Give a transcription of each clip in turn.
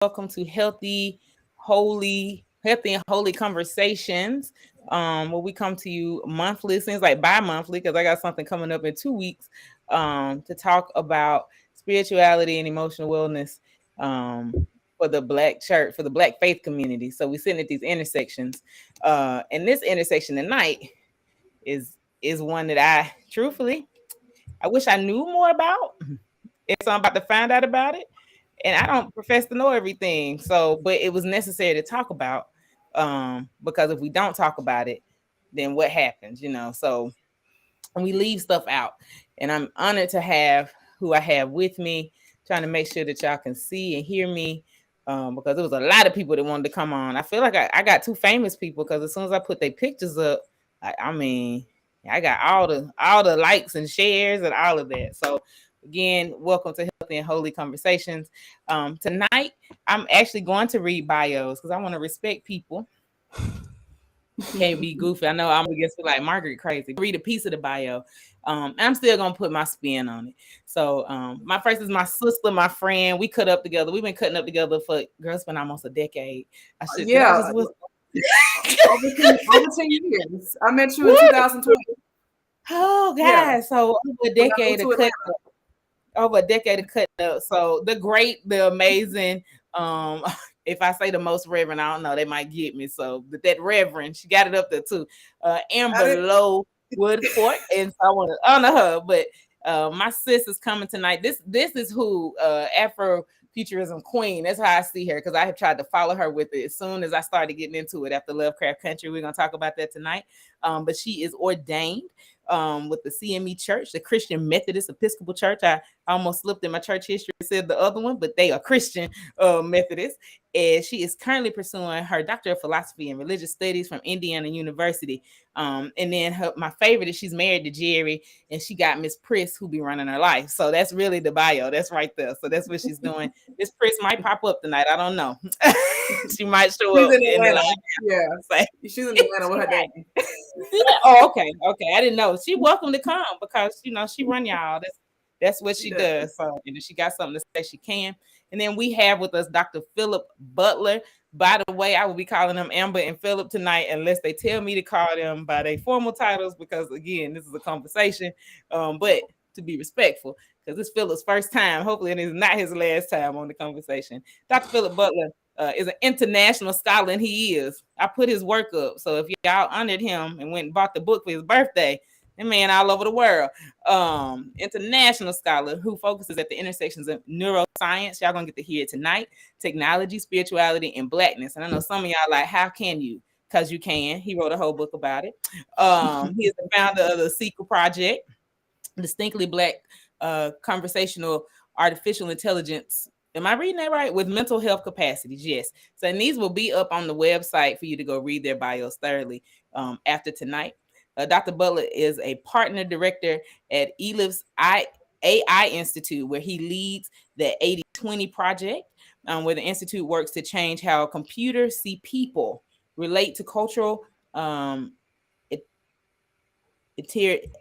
welcome to healthy and holy conversations. Where we come to you monthly, seems like bi-monthly, because I got something coming up in 2 weeks to talk about spirituality and emotional wellness for the Black church, for the Black faith community. So we're sitting at these intersections. And this intersection tonight is one that I wish I knew more about. And so I'm about to find out about it. And I don't profess to know everything. So, but it was necessary to talk about because if we don't talk about it, then what happens, So we leave stuff out. And I'm honored to have who I have with me, trying to make sure that y'all can see and hear me. Because there was a lot of people that wanted to come on. I feel like I got two famous people because as soon as I put their pictures up, I got all the likes and shares and all of that. So again, welcome to Healthy and Holy Conversations. Tonight, I'm actually going to read bios because I want to respect people. Can't be goofy. I know I'm gonna get like Margaret crazy. Read a piece of the bio. I'm still gonna put my spin on it. So my first is my sister, my friend. We cut up together. We've been cutting up together for girls been almost a decade. Over 10 years. I met you in 2020. Oh, guys. Yeah. So over a decade of cutting up. So the great, the amazing, if I say the most reverend, I don't know, they might get me. So but that reverend, she got it up there too. Amber Lowe-Woodfork. And so I want to honor her. But my sis is coming tonight. This is who Afrofuturism queen. That's how I see her, because I have tried to follow her with it as soon as I started getting into it after Lovecraft Country. We're gonna talk about that tonight. But she is ordained with the CME Church, the Christian Methodist Episcopal Church. I almost slipped in my church history and said the other one, but they are Christian Methodist. And she is currently pursuing her Doctor of Philosophy and Religious Studies from Indiana University. And then my favorite is she's married to Jerry, and she got Miss Priss who be running her life. So that's really the bio. That's right there. So that's what she's doing. Miss Priss might pop up tonight. I don't know. She might show up. In Atlanta. Yeah. She's in Atlanta with her dad. Oh, okay. I didn't know. She welcome to come because she run y'all. That's what she does. So if she got something to say, she can. And then we have with us Dr. Phillip Butler. By the way, I will be calling them Amber and Phillip tonight unless they tell me to call them by their formal titles, because again, this is a conversation. But to be respectful, because this is Philip's first time. Hopefully it is not his last time on the conversation. Dr. Phillip Butler is an international scholar, and he is. I put his work up. So if y'all honored him and went and bought the book for his birthday, that man all over the world. International scholar who focuses at the intersections of neuroscience. Y'all gonna get to hear it tonight. Technology, spirituality, and Blackness. And I know some of y'all like, how can you? Because you can. He wrote a whole book about it. He is the founder of the Sequel Project, distinctly Black conversational artificial intelligence. Am I reading that right? With mental health capacities, yes. So and these will be up on the website for you to go read their bios thoroughly after tonight. Dr. Butler is a partner director at ELIF's AI Institute, where he leads the 80/20 project, where the institute works to change how computers see people, relate to cultural iterative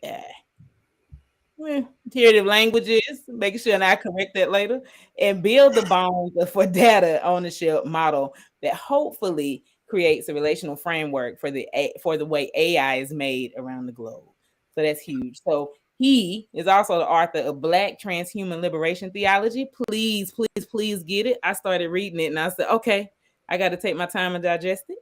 languages, making sure I correct that later, and build the bones for data ownership model that hopefully creates a relational framework for the way AI is made around the globe. So that's huge. So he is also the author of Black Transhuman Liberation Theology. Please get it. I started reading it and I said, okay, I got to take my time and digest it.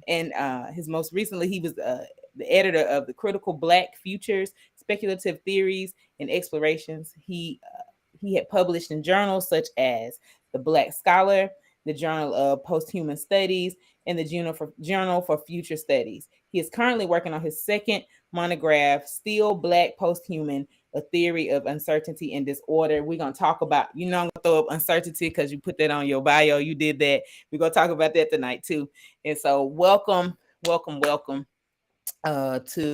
And his most recently, he was the editor of the Critical Black Futures, Speculative Theories and Explorations. He had published in journals such as the Black Scholar, the Journal of Posthuman Studies, and the Journal for Future Studies. He is currently working on his second monograph, Still Black Posthuman, A Theory of Uncertainty and Disorder. We're going to talk about, I'm going to throw up uncertainty because you put that on your bio. You did that. We're going to talk about that tonight too. And so welcome to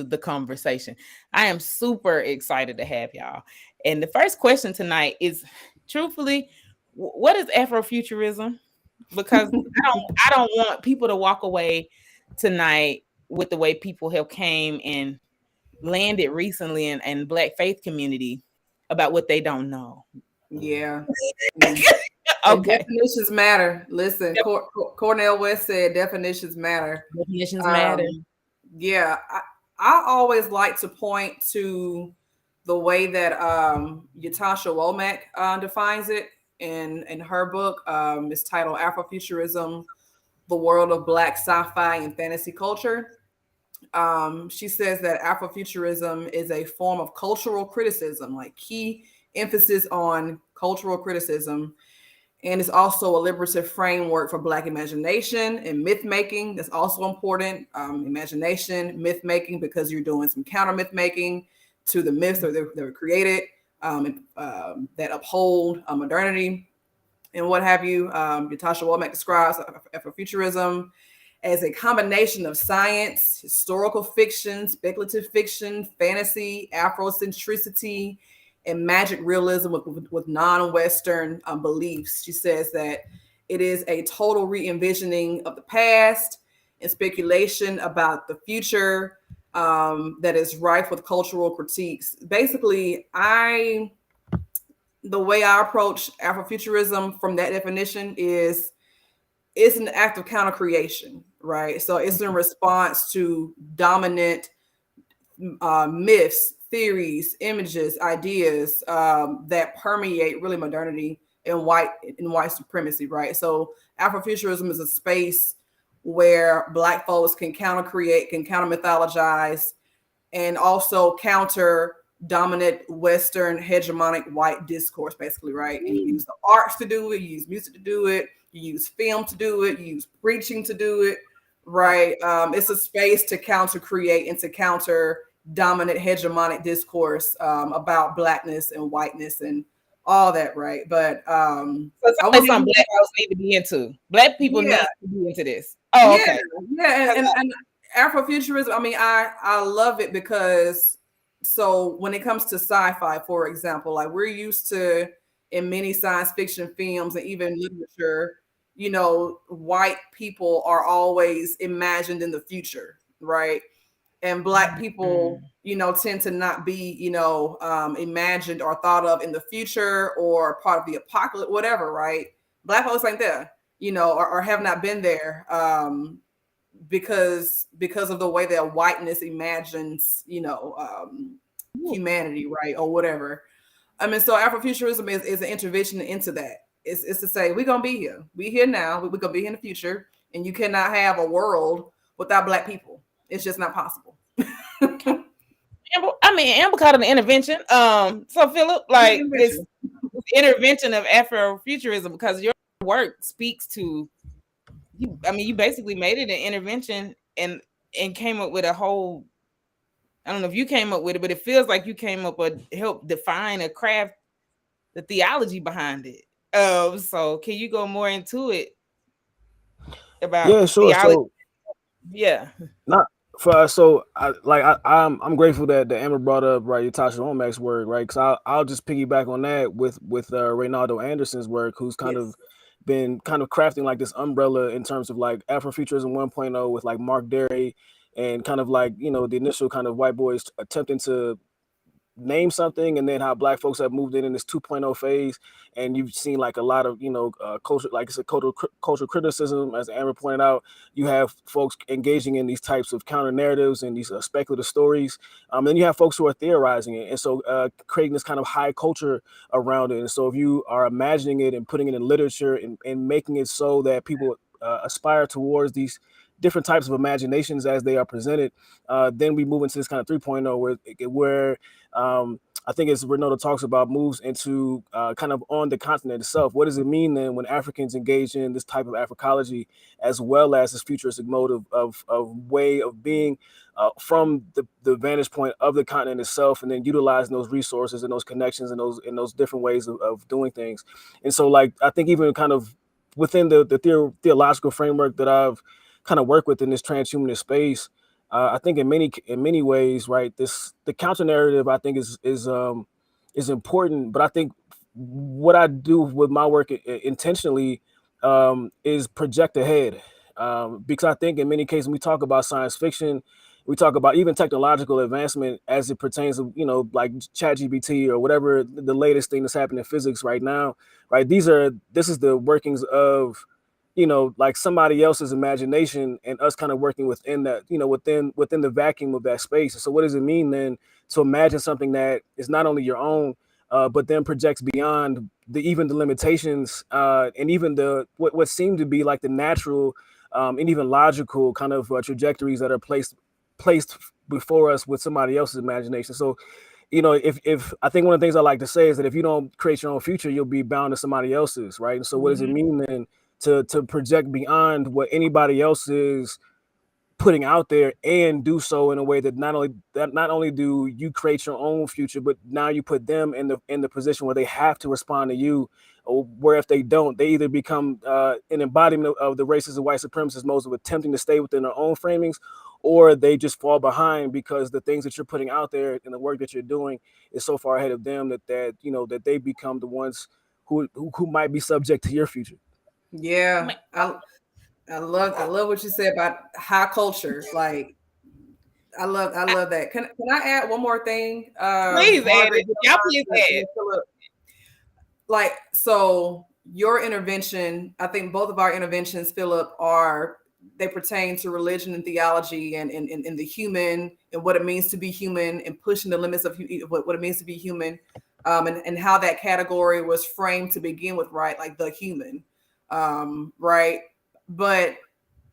the conversation. I am super excited to have y'all. And the first question tonight is, truthfully, what is Afrofuturism? Because I don't want people to walk away tonight with the way people have came and landed recently in Black faith community about what they don't know. Yeah. And Okay. definitions matter. Listen, Cornell West said definitions matter. Definitions matter. Um, yeah, I always like to point to the way that Yatasha Womack defines it in her book. It's titled Afrofuturism, the World of Black Sci-Fi and Fantasy Culture. She says that Afrofuturism is a form of cultural criticism, like key emphasis on cultural criticism, and it's also a liberative framework for Black imagination and myth making. That's also important. Imagination, myth making, because you're doing some counter myth making to the myths that were created, that uphold modernity and what have you. Natasha Womack describes Afrofuturism as a combination of science, historical fiction, speculative fiction, fantasy, Afrocentricity, and magic realism with non-Western beliefs. She says that it is a total re-envisioning of the past and speculation about the future that is rife with cultural critiques. Basically, the way I approach Afrofuturism from that definition is it's an act of counter creation, right? So it's in response to dominant myths, theories, images, ideas that permeate really modernity and white supremacy, right? So Afrofuturism is a space where Black folks can counter create, can counter mythologize, and also counter dominant Western hegemonic white discourse, basically, right? And you use the arts to do it, you use music to do it, you use film to do it, you use preaching to do it, right? It's a space to counter create and to counter dominant hegemonic discourse about Blackness and whiteness and all that, right? But So it's I like want something to, Black folks need to be into. Black people need yeah, to be into this. Oh, yeah, okay. yeah, and Afrofuturism. I mean, I love it because so when it comes to sci-fi, for example, like we're used to in many science fiction films and even literature, white people are always imagined in the future, right? And Black people, Mm. tend to not be, imagined or thought of in the future or part of the apocalypse, whatever, right? Black folks ain't there, or have not been there. Because of the way that whiteness imagines, humanity, right, or whatever. I mean, so Afrofuturism is an intervention into that. It's to say we're gonna be here. We here now. We're gonna be here in the future, and you cannot have a world without Black people. It's just not possible. Amber called it an intervention. So Phillip, like this Intervention. intervention of Afrofuturism, because your work speaks to you. I mean, you basically made it an intervention and came up with a whole. I don't know if you came up with it, but it feels like you came up with help define a craft, the theology behind it. So can you go more into it about Yeah, sure. theology? So Yeah. not for so I'm grateful that Amber brought up right Natasha Womack's work, right? Because I'll just piggyback on that with Reynaldo Anderson's work, who's kind of Yes. been kind of crafting like this umbrella in terms of like Afrofuturism 1.0 with like Mark Derry and kind of like the initial kind of white boys attempting to name something, and then how Black folks have moved in this 2.0 phase, and you've seen like a lot of culture, like it's a cultural criticism, as Amber pointed out. You have folks engaging in these types of counter narratives and these speculative stories, and you have folks who are theorizing it, and so creating this kind of high culture around it. And so if you are imagining it and putting it in literature and making it so that people aspire towards these different types of imaginations as they are presented, then we move into this kind of 3.0 where I think as Renato talks about, moves into kind of on the continent itself. What does it mean then when Africans engage in this type of Africology, as well as this futuristic mode of way of being from the vantage point of the continent itself, and then utilizing those resources and those connections and those different ways of doing things. And so, like, I think even kind of within the theological framework that I've kind of worked with in this transhumanist space, I think in many ways, right, the counter narrative I think is important, but I think what I do with my work intentionally is project ahead, because I think in many cases when we talk about science fiction we talk about even technological advancement as it pertains to, you know, like ChatGPT or whatever the latest thing that's happening in physics right now, right? This is the workings of, you know, like somebody else's imagination and us kind of working within that, you know, within the vacuum of that space. So what does it mean then to imagine something that is not only your own, but then projects beyond even the limitations, and even the what seem to be like the natural, and even logical kind of trajectories that are placed before us with somebody else's imagination. So, you know, if I think one of the things I like to say is that if you don't create your own future, you'll be bound to somebody else's, right? And so, what does it Mhm. mean then to project beyond what anybody else is putting out there and do so in a way that not only do you create your own future, but now you put them in the position where they have to respond to you, or where if they don't, they either become an embodiment of the racist and white supremacist modes of attempting to stay within their own framings, or they just fall behind because the things that you're putting out there and the work that you're doing is so far ahead of them that you know that they become the ones who might be subject to your future. Yeah, I love what you said about high culture. Like I love that. Can I add one more thing, Please add Margaret? it. If you don't Y'all mind, please and add. then Phillip. Like, so your intervention, I think both of our interventions, Phillip, are they pertain to religion and theology and the human and what it means to be human and pushing the limits of what it means to be human, and how that category was framed to begin with, right? Like the human, right? But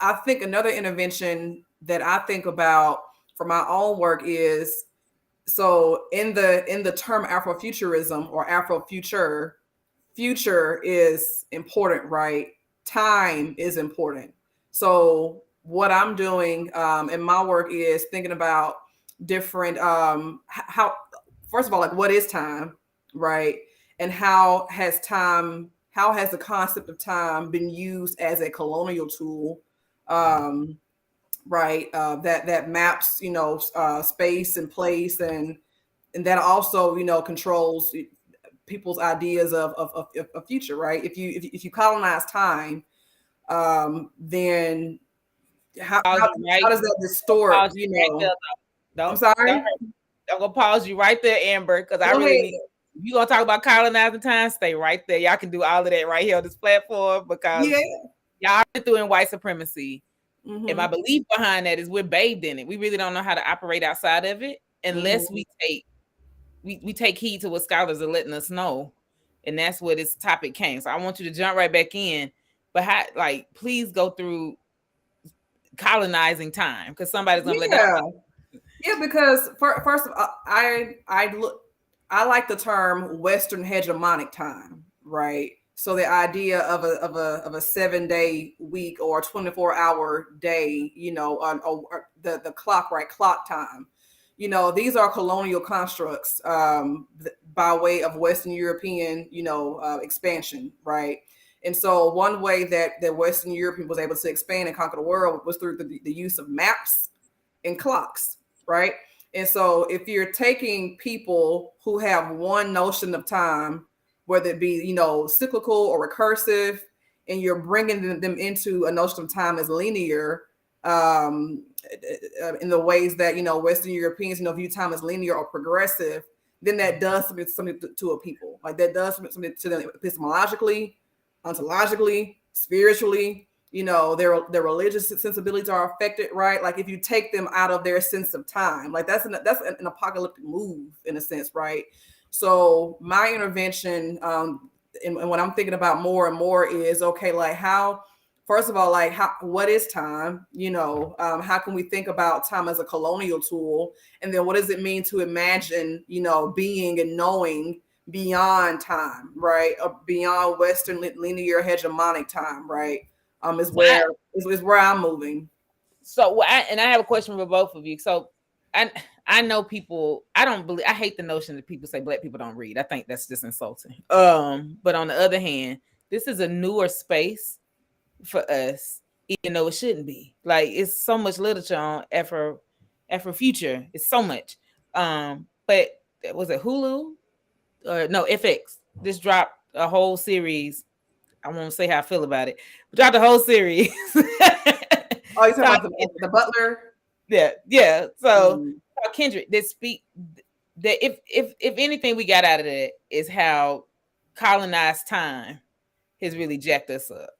I think another intervention that I think about for my own work is, so in the term Afrofuturism or Afrofuture, future is important, right? Time is important. So what I'm doing in my work is thinking about different how, first of all, like, what is time, right? And how has the concept of time been used as a colonial tool, um, right? That maps, space and place, and that also, controls people's ideas of a future, right? If you colonize time, then Pause you how right. does that distort? Pause you right there. I'm Don't sorry. hurt. I'm gonna pause you right there, Amber, because I Go really ahead. need. If you gonna talk about colonizing time, stay right there. Y'all can do all of that right here on this platform because Yeah. y'all been through in white supremacy. And my Mm-hmm. belief behind that is we're bathed in it. We really don't know how to operate outside of it unless Mm-hmm. we take heed to what scholars are letting us know. And that's where this topic came. So I want you to jump right back in. But how, like, please go through colonizing time because somebody's gonna be like, Yeah. Yeah, because first of all, I like the term Western hegemonic time, right? So the idea of a 7 day week or a 24 hour day, or the clock, right? Clock time. These are colonial constructs, by way of Western European, expansion, right? And so one way that Western Europe was able to expand and conquer the world was through the use of maps and clocks, right? And so if you're taking people who have one notion of time, whether it be, cyclical or recursive, and you're bringing them into a notion of time as linear, in the ways that, Western Europeans, view time as linear or progressive, then that does something to a people. Like, that does something to them epistemologically, ontologically, spiritually. Their religious sensibilities are affected, right? Like, if you take them out of their sense of time, like, that's an apocalyptic move in a sense, right? So my intervention, and what I'm thinking about more and more is, okay, like, how, first of all, like, what is time? How can we think about time as a colonial tool? And then what does it mean to imagine, being and knowing beyond time, right? Beyond Western linear hegemonic time, right? Is so I, where I'm moving. and I have a question for both of you. So I I know people. I don't believe. I hate the notion that people say black people don't read. I think that's just insulting. But on the other hand, this is a newer space for us, even though it shouldn't be. Like, it's so much literature on Afrofuture. It's so much. But was it Hulu or no FX? Just dropped a whole series. I won't say how I feel about it. But dropped a whole series. Oh, you talking Called about the Butler? Yeah. So Mm. Kendrick, that speak that if anything we got out of that is how colonized time has really jacked us up.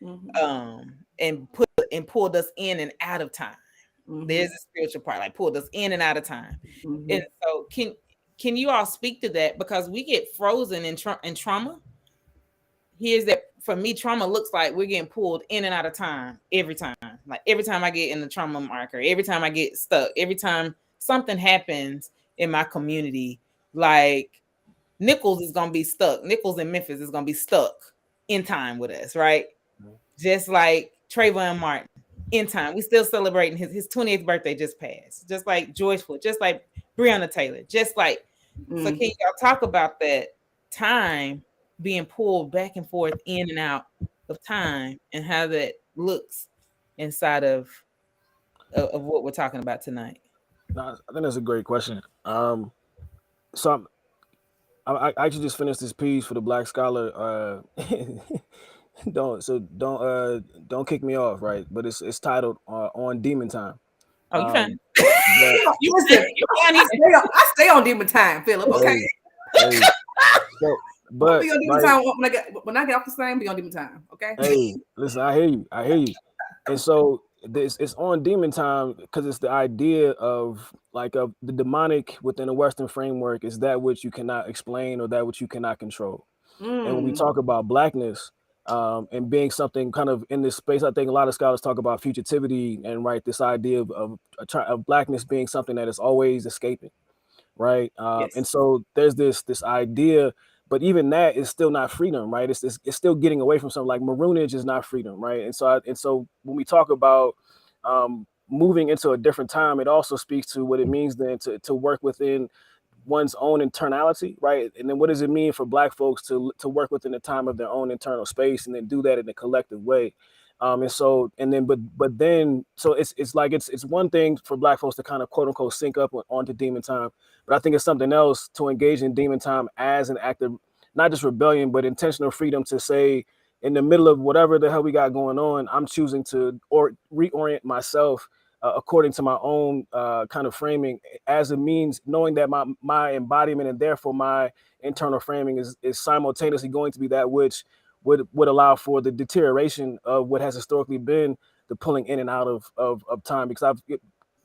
Mm-hmm. And pulled us in and out of time. Mm-hmm. There's a spiritual part, like pulled us in and out of time. Mm-hmm. And so can you all speak to that? Because we get frozen in trauma. Here's that for me, trauma looks like we're getting pulled in and out of time every time. Like every time I get in the trauma marker, every time I get stuck, every time something happens in my community, like Nichols is gonna be stuck. Nichols in Memphis is gonna be stuck in time with us, right? Just like Trayvon Martin in time. We still celebrating his 20th birthday just passed. Just like George Floyd, just like Breonna Taylor, just like so Mm. can y'all talk about that time being pulled back and forth in and out of time and how that looks inside of what we're talking about tonight? No, I think that's a great question. So I actually just finished this piece for the Black Scholar. Don't kick me off, right? But it's titled "On Demon Time." Oh, you fine. Um, but You Listen, you fine. I stay on demon time, Phillip. Okay, hey, hey, so I'm gonna but be on demon right, time when I get off the same. Be on demon time. Okay. hey, listen, I hear you, and so this it's on demon time because it's the idea of the demonic within a Western framework is that which you cannot explain or that which you cannot control. And when we Mm. talk about blackness and being something kind of in this space, I think a lot of scholars talk about fugitivity and right this idea of blackness being something that is always escaping, right? And Yes. so there's this idea, but even that is still not freedom, right? It's still getting away from something like maroonage is not freedom, right? And so when we talk about moving into a different time, it also speaks to what it means then to work within one's own internality, right? And then what does it mean for Black folks to work within the time of their own internal space and then do that in a collective way? And so and then but then so it's like it's one thing for Black folks to kind of quote unquote sync up onto demon time, but I think it's something else to engage in demon time as an act of not just rebellion but intentional freedom to say in the middle of whatever the hell we got going on, I'm choosing to or reorient myself according to my own kind of framing as a means, knowing that my embodiment and therefore my internal framing is simultaneously going to be that which would allow for the deterioration of what has historically been the pulling in and out of time. Because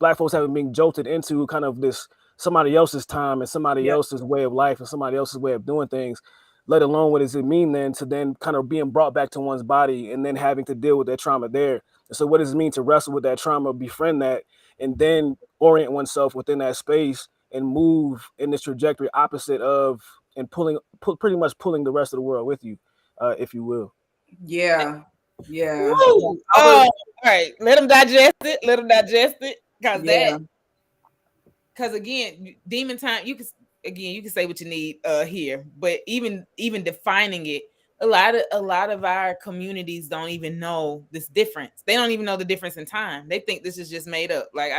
Black folks have been jolted into kind of this somebody else's time and somebody Yep. else's way of life and somebody else's way of doing things, let alone what does it mean then to then kind of being brought back to one's body and then having to deal with that trauma there. And so what does it mean to wrestle with that trauma, befriend that, and then orient oneself within that space and move in this trajectory opposite of and pretty much pulling the rest of the world with you, if you will. Yeah. Yeah. Yeah. Woo! I was. All right, let them digest it. Let them digest it, Yeah. because again, demon time. You can say what you need here, but even defining it, a lot of our communities don't even know this difference. They don't even know the difference in time. They think this is just made up. Like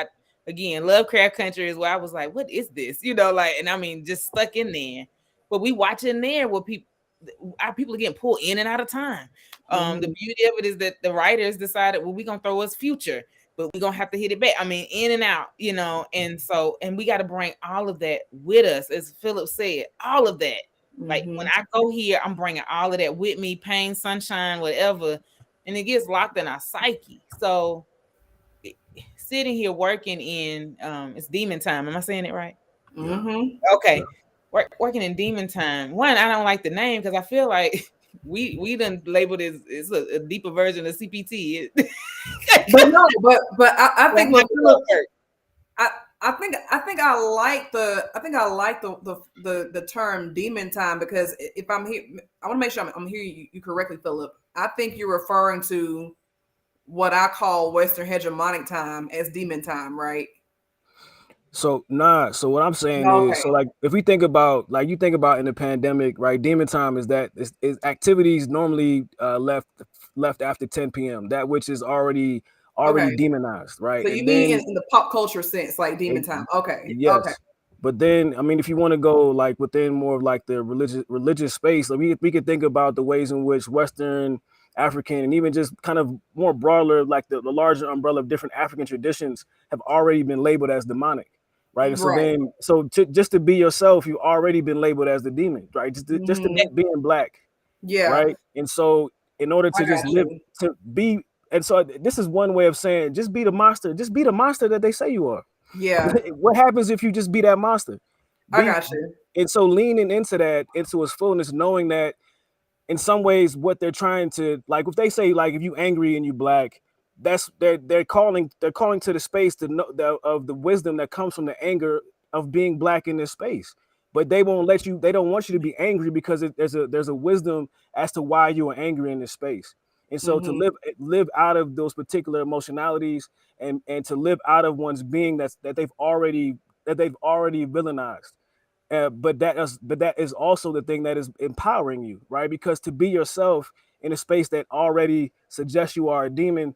again, Lovecraft Country is where I was like, what is this? Like, and I mean, just stuck in there. But we watching there where our people are getting pulled in and out of time. The Mhm. beauty of it is that the writers decided, well, we're gonna throw us future, but we're gonna have to hit it back. I mean, in and out, and we got to bring all of that with us, as Phillip said, all of that. Like when Mhm. I go here, I'm bringing all of that with me, pain, sunshine, whatever, and it gets locked in our psyche. So sitting here working in it's demon time. Am I saying it right? Yeah. Mhm. Okay. Working in demon time. One, I don't like the name because I feel like we done labeled it as a deeper version of CPT. But no, but I Well, think how what does it work? I I think I like the term demon time because if I'm here, I want to make sure I'm hearing you correctly, Phillip. I think you're referring to what I call Western hegemonic time as demon time, right? So nah. So what I'm saying is, Okay. so like if we think about like you think about in the pandemic, right? Demon time is that is activities normally left after 10 p.m. That which is already Okay. demonized, right? So you And mean then in the pop culture sense, like demon it, time? Okay. Okay. yes, but then I mean, if you want to go like within more of like the religious space, like we could think about the ways in which Western African, and even just kind of more broader, like the larger umbrella of different African traditions have already been labeled as demonic, right? And so Right. then, just to be yourself, you've already been labeled as the demon, right? Just to Hmm. being black, Yeah, right? And so in order I to just got live, you. to be, and so this is one way of saying, just be the monster, just be the monster that they say you are. Yeah, What happens if you just be that monster? I Be, got you. and so leaning into that, into its fullness, knowing that in some ways what they're trying to, like, if they say, like, if you angry and you black, that's they're calling to the space to know of the wisdom that comes from the anger of being black in this space. But they won't let you, they don't want you to be angry because there's a wisdom as to why you are angry in this space. And so to Hmm. live out of those particular emotionalities, and to live out of one's being that they've already villainized. But that is also the thing that is empowering you, right? Because to be yourself in a space that already suggests you are a demon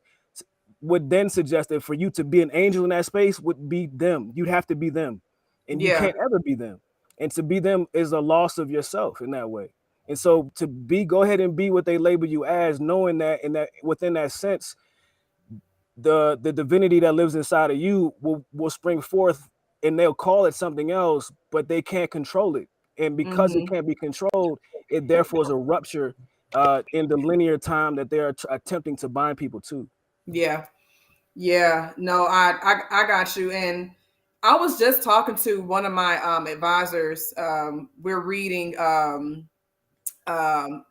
would then suggest that for you to be an angel in that space would be them. You'd have to be them, and you Yeah, can't ever be them. And to be them is a loss of yourself in that way. And so go ahead and be what they label you as, knowing that in that within that sense, the divinity that lives inside of you will spring forth, and they'll call it something else, but they can't control it. And because it hmm, can't be controlled, it therefore is a rupture in the linear time that they are attempting to bind people to. yeah, yeah. No, I got you. And I was just talking to one of my advisors. We're reading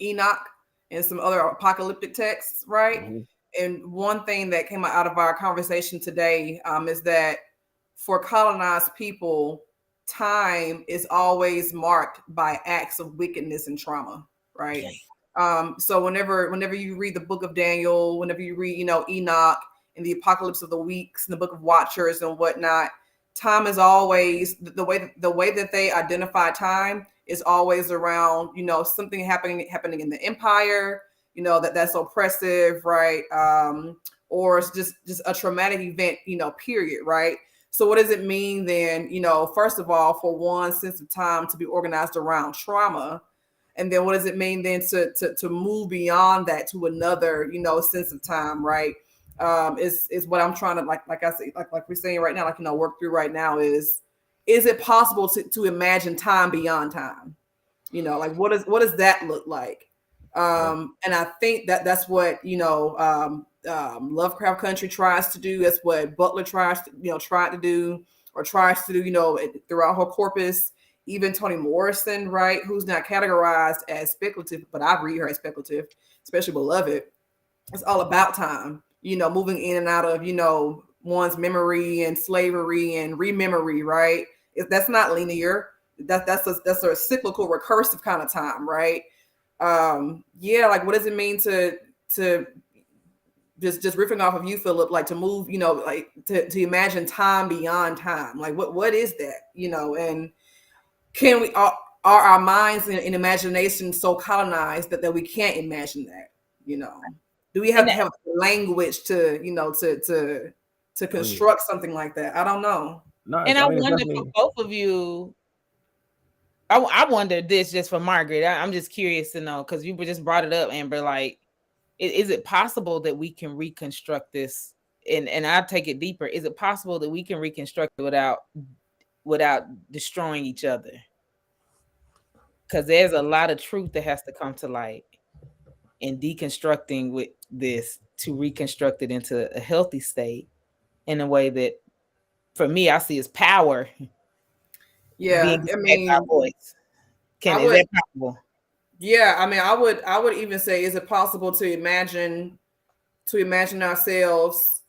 Enoch and some other apocalyptic texts, right? Mhm. And one thing that came out of our conversation today is that for colonized people, time is always marked by acts of wickedness and trauma, right? So whenever you read the book of Daniel, whenever you read, Enoch and the apocalypse of the weeks and the book of Watchers and whatnot, time is always the way that they identify time is always around, something happening in the empire, that's oppressive, right? Or it's just a traumatic event, period, right? So what does it mean then, first of all, for one sense of time to be organized around trauma? And then what does it mean then to move beyond that to another, sense of time, right? Is what I'm trying to, like I say, like we're saying right now, like, work through right now is it possible to imagine time beyond time? Like what does that look like? Right. And I think that's what, Lovecraft Country tries to do. That's what Butler tried to do, or tries to do, throughout her corpus. Even Toni Morrison, right, who's not categorized as speculative, but I read her as speculative, especially Beloved. It's all about time, moving in and out of, one's memory and slavery and rememory, right? That's not linear. That's a cyclical, recursive kind of time, right? Yeah, like what does it mean to just riffing off of you, Phillip, like to move, like to imagine time beyond time? Like what is that? And can we are our minds and imagination so colonized that we can't imagine that? You know, do we have And to have language to to Oh yeah. construct something like that? I don't know. No, and I I mean it's wonder for definitely. both of you, I wonder this just for Margaret. I'm just curious to know because you just brought it up, Amber. Like, is it possible that we can reconstruct this? And I'll take it deeper. Is it possible that we can reconstruct it without destroying each other? Because there's a lot of truth that has to come to light in deconstructing with this to reconstruct it into a healthy state in a way that, for me, I see as power being Yeah, I displayed by mean, voice. I Is would. that possible? Yeah, I mean, I would even say, is it possible to imagine ourselves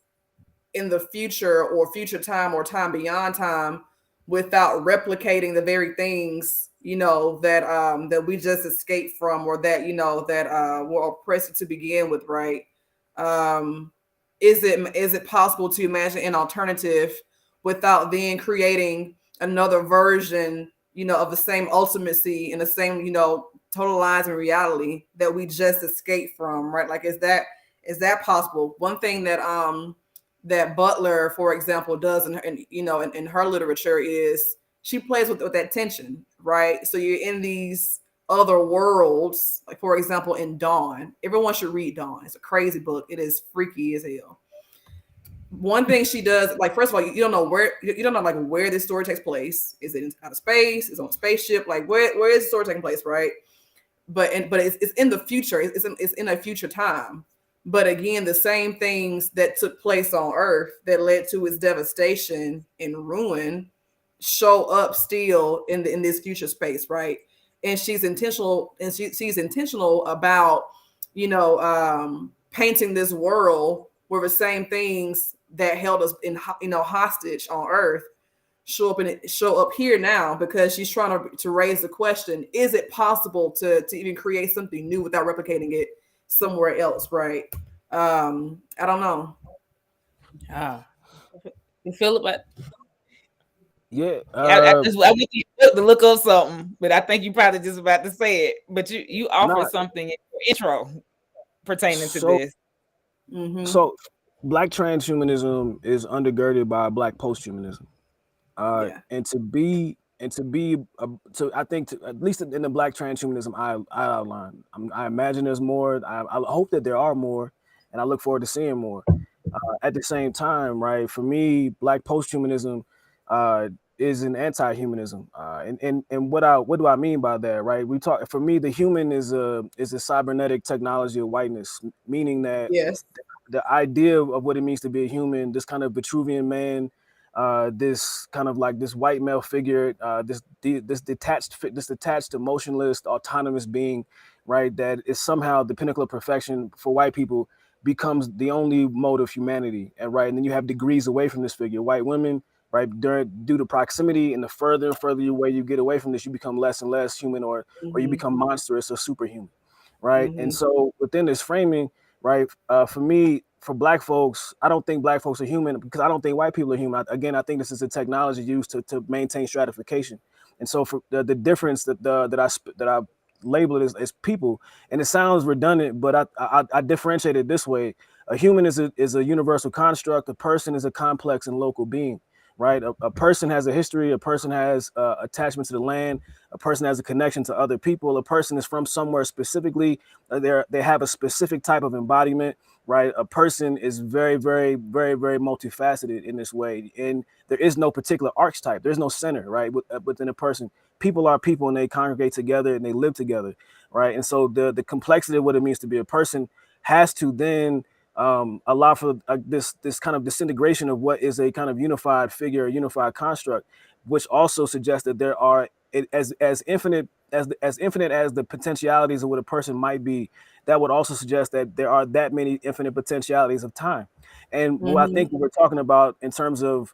in the future, or future time, or time beyond time, without replicating the very things, that we just escaped from, or that, that were oppressive to begin with, right? um is it possible to imagine an alternative without then creating another version, of the same ultimacy and the same, totalizing reality that we just escaped from, right? Like, is that possible? One thing that Butler, for example, does in her literature is she plays with that tension, right? So you're in these other worlds. Like for example, in Dawn, everyone should read Dawn. It's a crazy book. It is freaky as hell. One thing she does, like first of all, you don't know where you don't know like where this story takes place. Is it out of space? Is it on a spaceship? Like where is the story taking place, right? But it's in the future. It's in a future time. But again, the same things that took place on Earth that led to its devastation and ruin show up still in this future space, right? And she's intentional, and she's intentional about painting this world where the same things that held us in hostage on Earth show up here now, because she's trying to raise the question: is it possible to even create something new without replicating it somewhere else, right? I don't know. Ah, Philip, Yeah. I went to look up something, but I think you probably just about to say it. But you offered Not something in your intro pertaining to so. this. Mm-hmm. So, Black transhumanism is undergirded by Black posthumanism. Yeah. To I think at least in the Black transhumanism I outlined, I imagine there's more. I hope that there are more, and I look forward to seeing more. At the same time, right? For me, Black posthumanism uh, is an anti-humanism, and what do I mean by that? Right? We talk. For me, the human is a cybernetic technology of whiteness, meaning that Yes. the idea of what it means to be a human, this kind of Vitruvian man, this kind of like this white male figure, this detached, emotionless, autonomous being, right? That is somehow the pinnacle of perfection for white people, becomes the only mode of humanity, and right, and then you have degrees away from this figure. White women, right, due to proximity, and the further and further away you get away from this, you become less and less human, or you Mm-hmm. become monstrous or superhuman, right? And Mm-hmm. so within this framing, right? For me, for Black folks, I don't think Black folks are human because I don't think white people are human. Again, I think this is a technology used to maintain stratification. And so for the difference that I label it as people, and it sounds redundant, but I differentiate it this way: a human is a universal construct. A person is a complex and local being. Right, a person has a history. A person has attachment to the land. A person has a connection to other people. A person is from somewhere specifically. They have a specific type of embodiment, right? A person is very, very, very, very multifaceted in this way, and there is no particular archetype. There's no center, right? Within a person, people are people, and they congregate together and they live together, right? And so the complexity of what it means to be a person has to then allow for this kind of disintegration of what is a kind of unified figure, a unified construct, which also suggests that there are as infinite as infinite as the potentialities of what a person might be. That would also suggest that there are that many infinite potentialities of time. And what I Mm-hmm. think we're talking about in terms of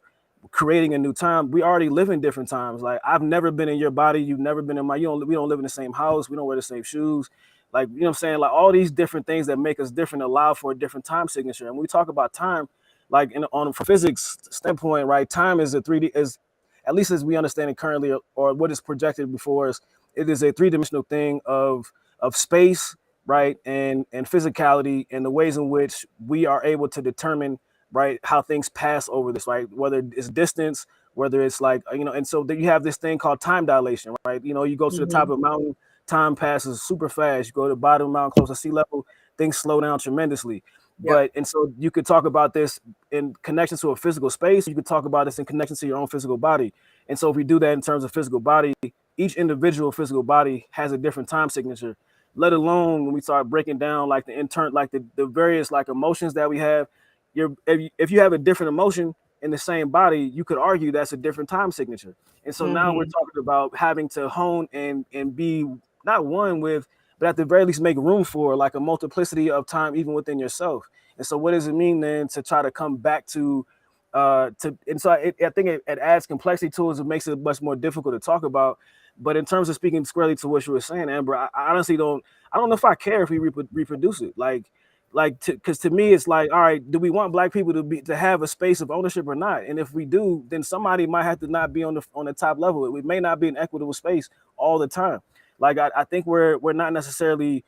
creating a new time, we already live in different times. Like I've never been in your body, you've never been in my. You don't. We don't live in the same house. We don't wear the same shoes. Like you know what I'm saying. Like all these different things that make us different allow for a different time signature. And when we talk about time, like on from physics standpoint, right? Time is a 3D is at least as we understand it currently, or what is projected before us. It is a three-dimensional thing of space, right, and physicality, and the ways in which we are able to determine, right, how things pass over this, right, whether it's distance, whether it's like and so then you have this thing called time dilation, right? You go to the top Mm-hmm. of a mountain, time passes super fast. You go to the bottom of the mountain, close to sea level, things slow down tremendously. Yep. But and so you could talk about this in connection to a physical space. You could talk about this in connection to your own physical body. And so if we do that in terms of physical body, each individual physical body has a different time signature. Let alone when we start breaking down like the various like emotions that we have. If you have a different emotion in the same body, you could argue that's a different time signature. And so now we're Mm-hmm. talking about having to hone and be not one with, but at the very least make room for like a multiplicity of time even within yourself. And so what does it mean then to try to come back to and so I think it adds complexity to it. It makes it much more difficult to talk about. But in terms of speaking squarely to what you were saying, Amber, I honestly don't know if I care if we reproduce it. Because to me it's like, all right, do we want Black people to have a space of ownership or not? And if we do, then somebody might have to not be on the top level. It may not be an equitable space all the time. Like I think we're not necessarily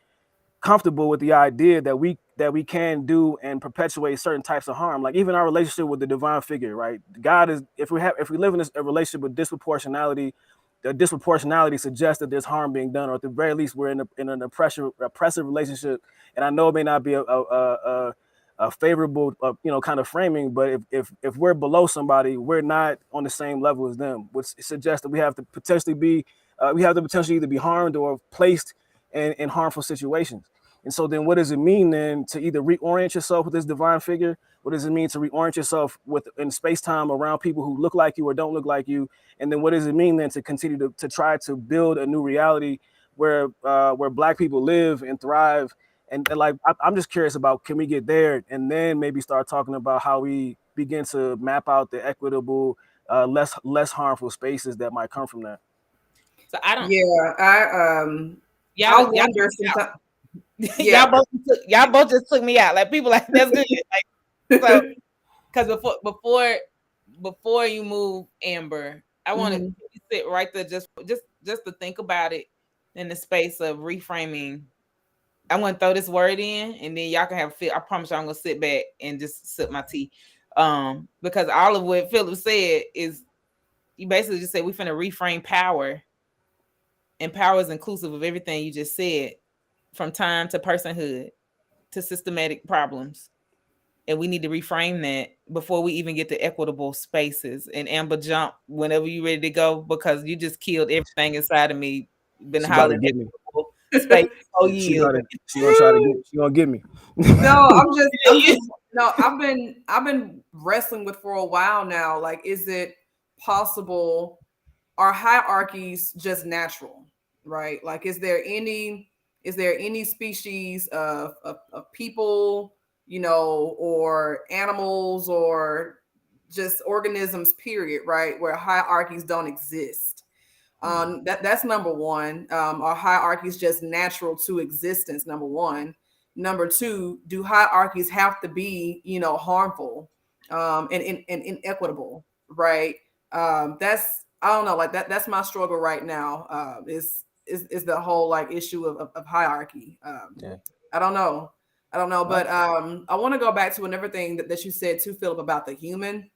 comfortable with the idea that we can do and perpetuate certain types of harm. Like even our relationship with the divine figure, right? God is, if we live in a relationship with disproportionality the disproportionality suggests that there's harm being done, or at the very least, we're in an oppressive relationship. And I know it may not be a favorable, kind of framing, but if we're below somebody, we're not on the same level as them, which suggests that we have to potentially either be harmed or placed in harmful situations. And so then what does it mean then to either reorient yourself with this divine figure? What does it mean to reorient yourself in space-time around people who look like you or don't look like you? And then what does it mean then to continue to try to build a new reality where Black people live and thrive? And like, I'm just curious about, can we get there and then maybe start talking about how we begin to map out the equitable, less harmful spaces that might come from that? So I don't. Yeah, I Y'all wonder sometimes. Yeah. y'all both just took me out. Like people like that's good. Like so, because before you move, Amber, I want to sit right there just to think about it in the space of reframing. I want to throw this word in, and then y'all can have a feel. I promise you, I'm gonna sit back and just sip my tea. Because all of what Phillip said is, you basically just said we finna reframe power, and power is inclusive of everything you just said, from time to personhood to systematic problems. And we need to reframe that before we even get to equitable spaces. And Amber, jump whenever you're ready to go, because you just killed everything inside of me. Been She about to hollering get me. space for She years. gonna get me. No, I'm just no, I've been wrestling with for a while now. Like, is it possible, are hierarchies just natural, right? Like, is there any species of people, or animals, or just organisms, period, right, where hierarchies don't exist? That's number one. Are hierarchies just natural to existence? Number one. Number two, do hierarchies have to be, harmful, and inequitable, right? That's, I don't know, like that's my struggle right now. Is the whole like issue of hierarchy. Yeah. I don't know. But I want to go back to another thing that you said too, Phillip, about the human,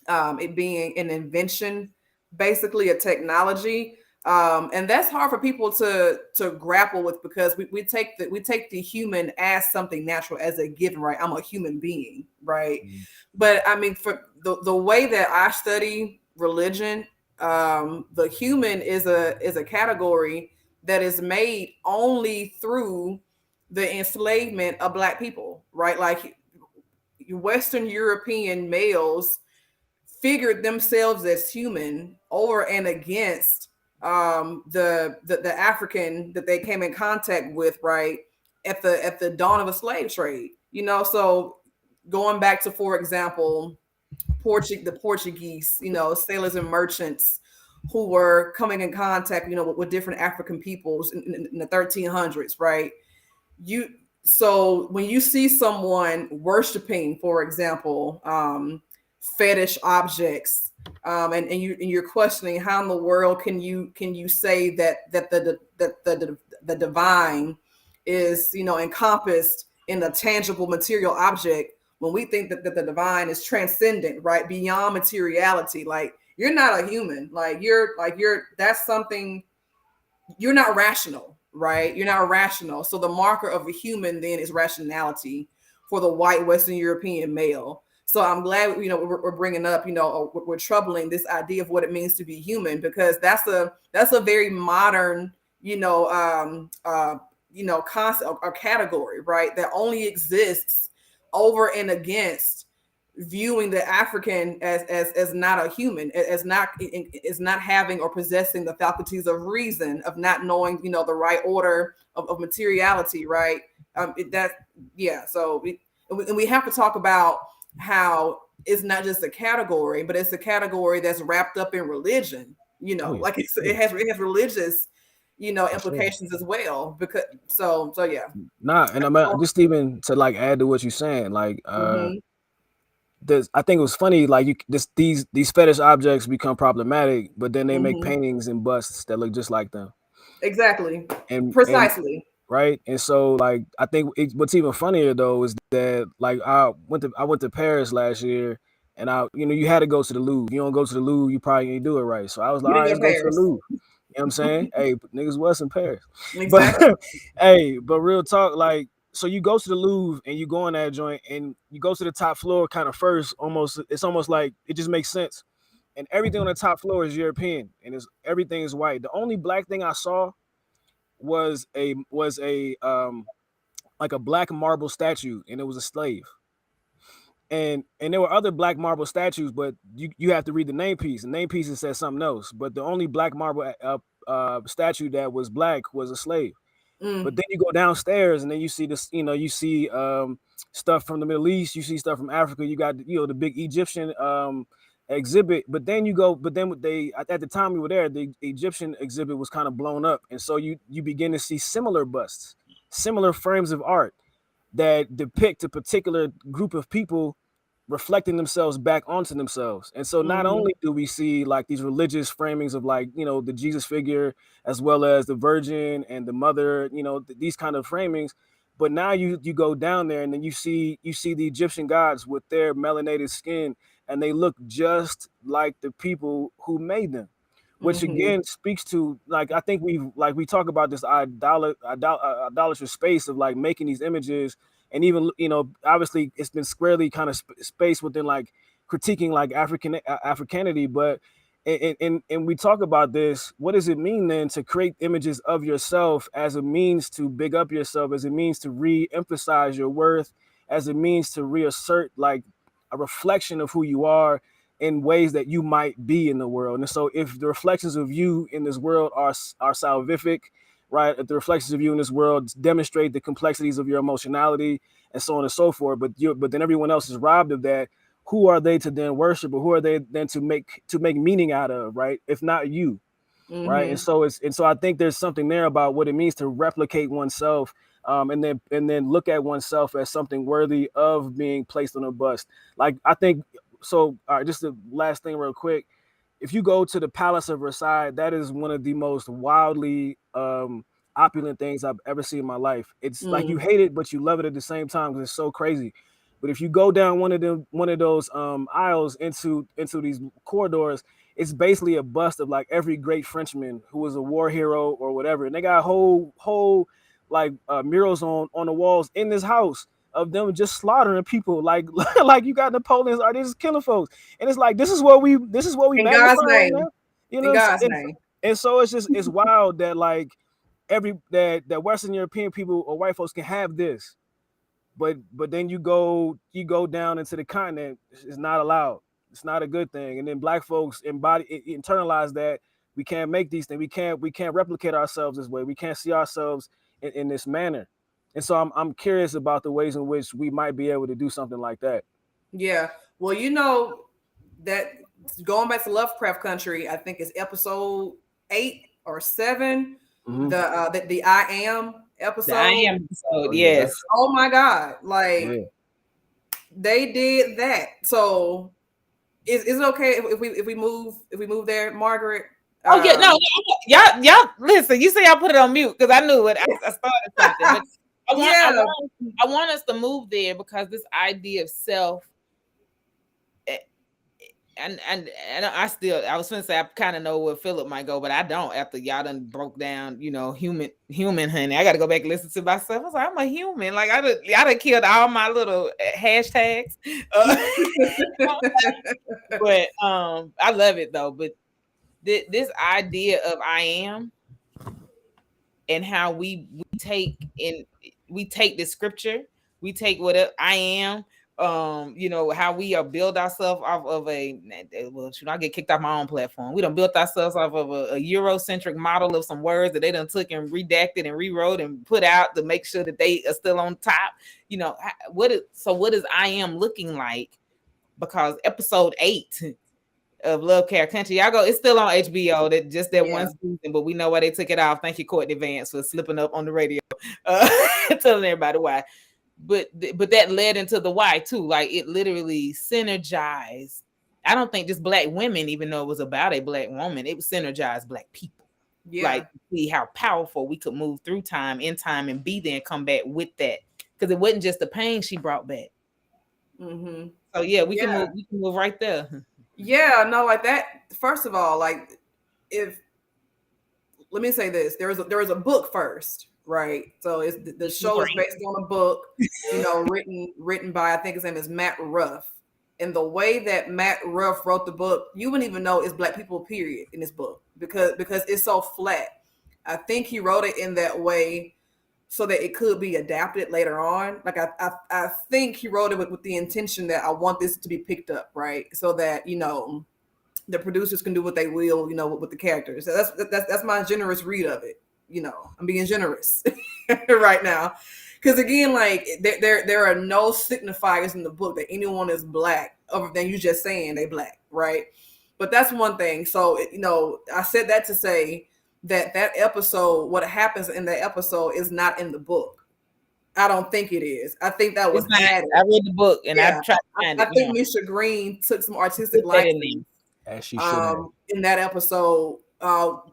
it being an invention, basically a technology. And that's hard for people to grapple with, because we take the human as something natural, as a given, right? I'm a human being, right? But I mean, for the way that I study religion, the human is a category that is made only through the enslavement of Black people, right? Like, Western European males figured themselves as human over and against the African that they came in contact with, right, at the dawn of the slave trade. So going back to, for example, the Portuguese, sailors and merchants who were coming in contact, with different African peoples in the 1300s, right? So when you see someone worshiping, for example, fetish objects, and you're questioning, how in the world can you say that the divine is, encompassed in a tangible material object, when we think that the divine is transcendent, right, beyond materiality? Like, you're not a human. You're that's something. You're not rational, right? You're not rational. So the marker of a human then is rationality for the white Western European male. So I'm glad, we're bringing up, we're troubling this idea of what it means to be human, because that's a very modern, concept or category, right? That only exists over and against viewing the African as not a human, as not having or possessing the faculties of reason, of not knowing, the right order of materiality, right? So we have to talk about how it's not just a category, but it's a category that's wrapped up in religion. Like it has religious, implications as well. Because so yeah. Nah, and I'm just even to like add to what you're saying, like I think it was funny, like these fetish objects become problematic, but then they make paintings and busts that look just like them. Exactly. And Precisely. right. And so, like, I think what's even funnier though is that, like, I went to Paris last year, and you had to go to the Louvre. You don't go to the Louvre, you probably ain't do it right. So I was like, You all didn't right, go let's to go to the Paris. Louvre. what I'm saying? Hey, but niggas was in Paris. But Exactly. hey, but real talk, like, so you go to the Louvre and you go in that joint and you go to the top floor kind of first, almost it's almost like it just makes sense. And everything on the top floor is European and is everything is white. The only black thing I saw was a like a black marble statue and it was a slave. And there were other black marble statues, but you have to read the name piece. The name piece says something else. But the only black marble statue that was black was a slave. But Mm, then you go downstairs and then you see this, you see stuff from the Middle East, you see stuff from Africa. You got the big Egyptian exhibit. But then they at the time we were there, the Egyptian exhibit was kind of blown up, and so you begin to see similar busts, similar frames of art that depict a particular group of people reflecting themselves back onto themselves. And so not mm-hmm, only do we see like these religious framings of like, the Jesus figure as well as the virgin and the mother, these kind of framings, but now you go down there and then you see the Egyptian gods with their melanated skin and they look just like the people who made them. Which mm-hmm, again speaks to, like, I think we talk about this idolatrous space of like making these images, and even obviously it's been squarely kind of space within like critiquing like Africanity, but and we talk about this. What does it mean then to create images of yourself as a means to big up yourself, as a means to re-emphasize your worth, as a means to reassert like a reflection of who you are in ways that you might be in the world? And so if the reflections of you in this world are salvific, right? If the reflections of you in this world demonstrate the complexities of your emotionality and so on and so forth, but then everyone else is robbed of that, who are they to then worship, or who are they then to make meaning out of, right? If not you, right? And mm-hmm. so I think there's something there about what it means to replicate oneself, and then look at oneself as something worthy of being placed on a bust. Like, I think so. All right, just the last thing, real quick. If you go to the Palace of Versailles, that is one of the most wildly opulent things I've ever seen in my life. It's like you Mm, hate it, but you love it at the same time because it's so crazy. But if you go down one of those aisles into these corridors, it's basically a bust of like every great Frenchman who was a war hero or whatever, and they got whole like murals on the walls in this house of them just slaughtering people, like like you got Napoleon's art, they're just killing folks, and it's like this is what we in magnify God's right name. now, you know In what I'm God's saying? name. And so it's wild that like that Western European people or white folks can have this, but then you go down into the continent, it's not allowed. It's not a good thing. And then black folks internalize that we can't make these things. We can't replicate ourselves this way. We can't see ourselves in this manner. And so I'm curious about the ways in which we might be able to do something like that. Yeah. Well, that going back to Lovecraft Country, I think it's episode 8 or 7, Hmm. the I Am The I episode. am episode, Oh yeah, yes. that's Oh my God! Like yeah. they did that. So is it okay if we move there, Margaret? Oh yeah, no, Um, y'all listen. You say I put it on mute because I knew it. I started something, but I want I yeah, want I want us to move there because this idea of self, eh, and I was gonna say I kind of know where Phillip might go, but I don't. After y'all done broke down, human honey, I got to go back and listen to myself. I was like, I'm a human. Like I done killed all my little hashtags, uh, but I love it though. But this idea of I am and how we take the scripture, we take what I am, how we are build ourselves off of well, should I get kicked off my own platform? We don't build ourselves off of a Eurocentric model of some words that they done took and redacted and rewrote and put out to make sure that they are still on top. What is I am looking like? Because episode 8 of Love Care Country. Y'all go, it's still on HBO. That yeah, one season, but we know why they took it off. Thank you, Courtney Vance, for slipping up on the radio, uh, telling everybody why. But that led into the why too. Like it literally synergized. I don't think just black women, even though it was about a black woman, it was synergized black people. yeah. Like see how powerful we could move through time, in time, and be there and come back with that. Because it wasn't just the pain she brought back. Mm-hmm. So yeah, we can Yeah, move. We can move right there. yeah. No, like that. First of all, like if let me say this. There is a book first, right? So it's the show is based on a book, written by, I think his name is Matt Ruff. And the way that Matt Ruff wrote the book, you wouldn't even know it's Black people, period, in this book, because it's so flat. I think he wrote it in that way so that it could be adapted later on. Like I think he wrote it with the intention that I want this to be picked up, right? So that, the producers can do what they will, with the characters. So that's my generous read of it. I'm being generous right now. Because again, like there are no signifiers in the book that anyone is Black other than you just saying they Black, right? But that's one thing. So, I said that to say that episode, what happens in that episode is not in the book. I don't think it is. I think that was added. I read the book and I tried to find it. I think Misha Green took some artistic license as she should in that episode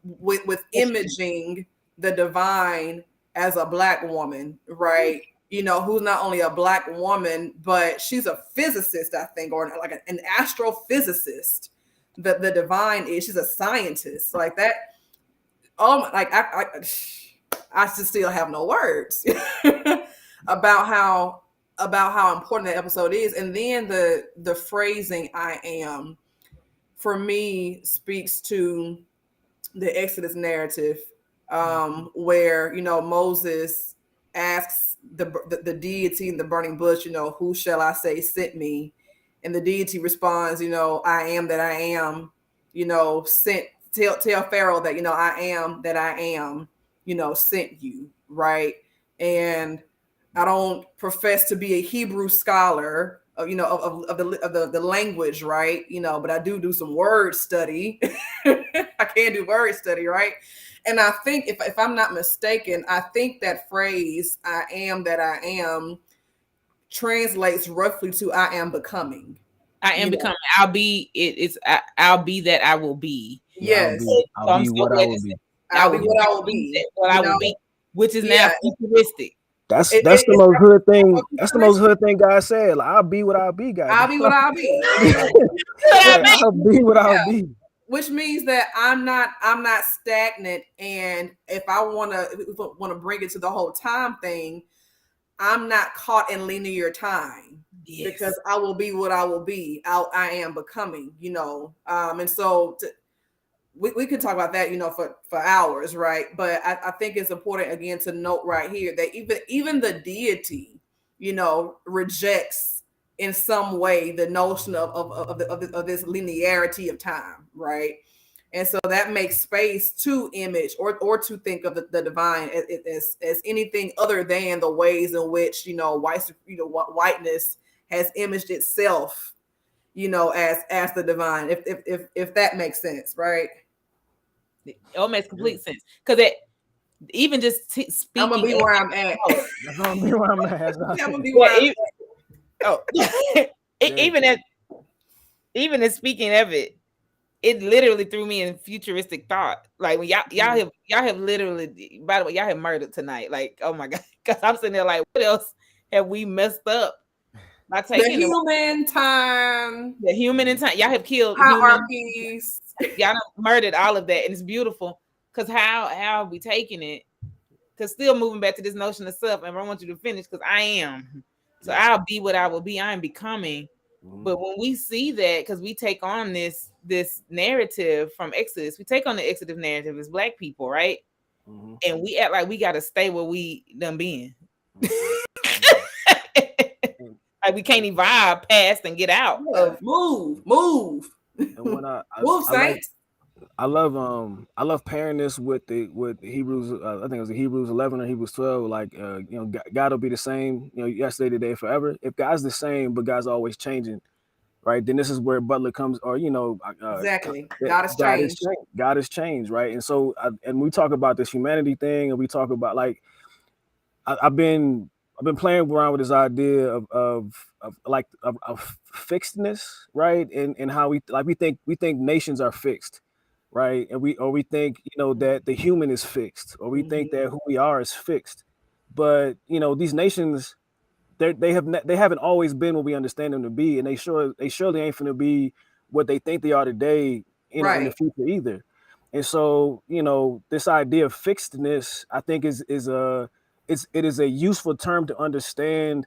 with imaging the divine as a Black woman, right? Who's not only a Black woman, but she's a physicist, I think, or like an astrophysicist. The divine she's a scientist like that. I just still have no words about how important that episode is. And then the phrasing "I am" for me speaks to the Exodus narrative, where Moses asks the deity in the burning bush, who shall I say sent me? And the deity responds, I am that I am, sent. Tell Pharaoh that, I am that I am, sent you, right? And I don't profess to be a Hebrew scholar of the language, right? But I do some word study. I can do word study, right? And I think if I'm not mistaken, I think that phrase "I am that I am" translates roughly to "I am becoming." I am becoming. I'll be. I'll be that I will be. Yes, I'll be what I will be. I'll be what I will be. What I will be, which is now futuristic. That's the most hood thing. That's the most hood thing God said. Like, I'll be what I'll be, guys. I'll be what I'll be. I'll be what I'll be. Which means that I'm not stagnant. And if I want to bring it to the whole time thing, I'm not caught in linear time. Yes. Because I will be what I will be. I am becoming, and so we could talk about that, for hours, right? But I think it's important again to note right here that even the deity, rejects in some way the notion of this linearity of time, right? And so that makes space to image or to think of the divine as anything other than the ways in which whiteness has imaged itself, as the divine. If that makes sense, right? It all makes complete sense, because even just speaking. I'm gonna be where I'm at. I'm gonna be where I'm at. I'm gonna be where I'm at. Oh, even as speaking of it, it literally threw me in futuristic thought. Like when y'all have literally, by the way, y'all have murdered tonight. Like, oh my God, because I'm sitting there like, what else have we messed up? By taking the human time. Y'all have killed hierarchies. Y'all murdered all of that, and it's beautiful. Because how are we taking it? Because still moving back to this notion of self, and I want you to finish because I am. So I'll be what I will be. I am becoming. Mm-hmm. But when we see that, because we take on this narrative from Exodus, we take on the Exodus narrative as Black people, right? Mm-hmm. And we act like we got to stay where we done been. Like we can't evolve past and get out. Move. And when move, saints. I love pairing this with Hebrews. I think it was the Hebrews 11 or Hebrews 12. Like, God will be the same, yesterday, today, forever. If God's the same, but God's always changing, right? Then this is where Butler comes, or exactly. God has changed. God has changed, right? And so, and we talk about this humanity thing, and we talk about like, I've been playing around with this idea of fixedness, right? And how we think nations are fixed. Right. And we think, that the human is fixed, or we think that who we are is fixed. But, these nations, they haven't always been what we understand them to be. And they surely ain't going to be what they think they are today in the future either. And so, this idea of fixedness, I think it is a useful term to understand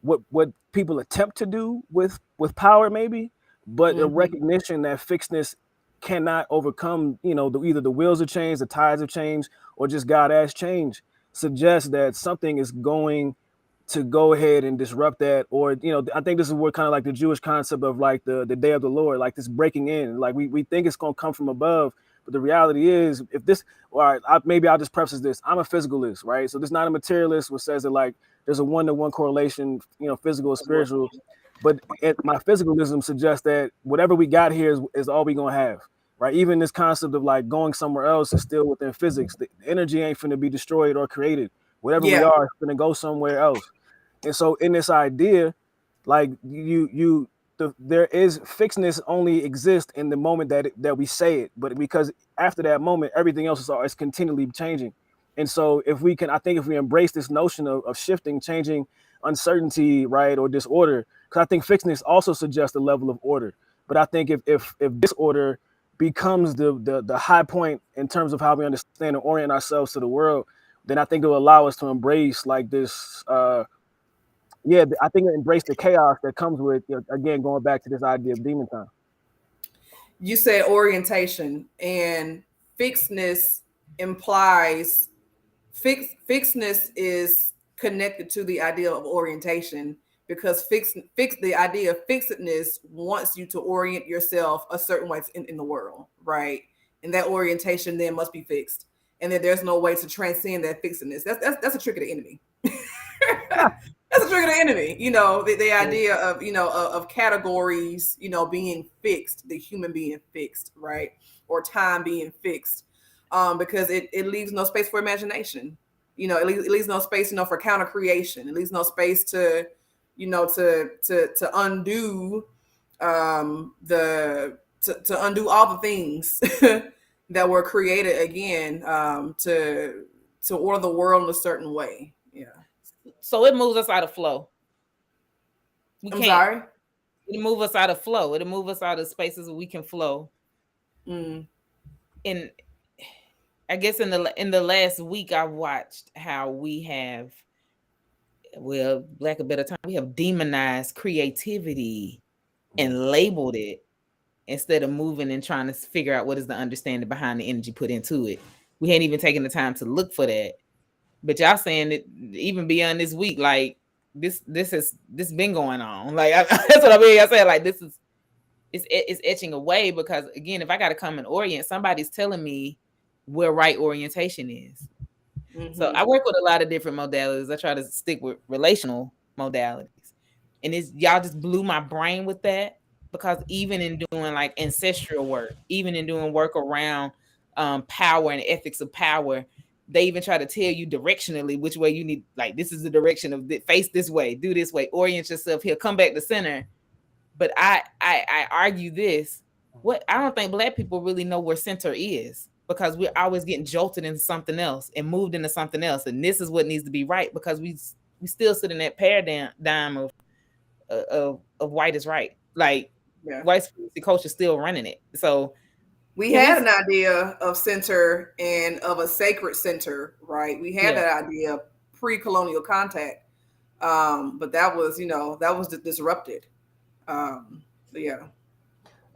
what people attempt to do with power, maybe, but a Mm-hmm. recognition that fixedness cannot overcome, either the wheels of change, the tides of change, or just God as change, suggests that something is going to go ahead and disrupt that. Or, I think this is where kind of like the Jewish concept of like the day of the Lord, like this breaking in, like we think it's going to come from above, but the reality is, if this, all right, maybe I'll just preface this: I'm a physicalist, right? So this is not a materialist, which says that like there's a one-to-one correlation, physical and spiritual. But my physicalism suggests that whatever we got here is all we gonna have, right? Even this concept of like going somewhere else is still within physics. The energy ain't finna be destroyed or created. Whatever we Yeah. are is gonna go somewhere else. And so in this idea, like there is fixedness only exists in the moment that we say it, but because after that moment, everything else is continually changing. And so I think if we embrace this notion of shifting, changing, uncertainty, right, or disorder, because I think fixedness also suggests a level of order. But I think if disorder becomes the high point in terms of how we understand and orient ourselves to the world, then I think it will allow us to embrace like this. Yeah, I think embrace the chaos that comes with, again, going back to this idea of demon time. You said orientation, and fixedness implies fixedness is connected to the idea of orientation, because the idea of fixedness wants you to orient yourself a certain way in the world, right? And that orientation then must be fixed, and then there's no way to transcend that fixedness. That's a trick of the enemy. That's a trick of the enemy. The idea of of categories, being fixed, the human being fixed, right, or time being fixed, because it leaves no space for imagination. It leaves no space, for counter creation. It leaves no space to, to undo, to undo all the things that were created again, to order the world in a certain way. Yeah. So it moves us out of flow. We I'm can't. sorry. It'll move us out of flow. It'll move us out of spaces where we can flow. Mm. And I guess in the last week, I watched how we have, well, lack of better time, we have demonized creativity and labeled it instead of moving and trying to figure out what is the understanding behind the energy put into it. We hadn't even taken the time to look for that. But y'all saying that even beyond this week, like this been going on. Like that's what I mean. I said like this is it's etching away, because again, if I got to come and orient, somebody's telling me where right orientation is. So I Mm-hmm. work with a lot of different modalities. I try to stick with relational modalities. And it's y'all just blew my brain with that, because even in doing like ancestral work, even in doing work around power and ethics of power, they even try to tell you directionally which way you need, like this is the direction of face this way, do this way, orient yourself here, come back to center. But I argue this. What I don't think black people really know where center is, because we're always getting jolted into something else and moved into something else. And this is what needs to be right, because we still sit in that paradigm of white is right. Like Yeah. white supremacy culture still running it. So We can we had an idea of center and of a sacred center, right? We had yeah. that idea pre-colonial contact, but that was, disrupted. So yeah,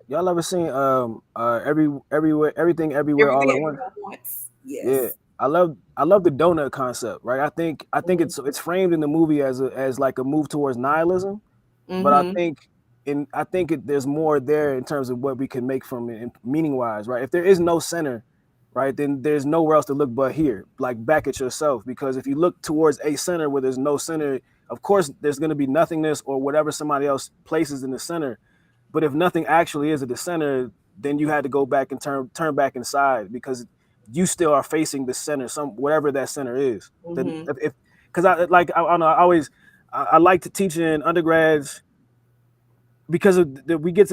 Y'all ever seen everything everywhere all everything at once? everywhere at once. Yeah, Yes. I love the donut concept, right? I think Mm-hmm. it's framed in the movie as like a move towards nihilism, but I Mm-hmm. think there's more there in terms of what we can make from it, meaning wise, right? If there is no center, right, then there's nowhere else to look but here, like back at yourself. Because if you look towards a center where there's no center, of course there's going to be nothingness or whatever somebody else places in the center. But if nothing actually is at the center, then you had to go back and turn back inside, because you still are facing the center, some whatever that center is. Then Mm-hmm. if because I don't know, I like to teach in undergrads, because we get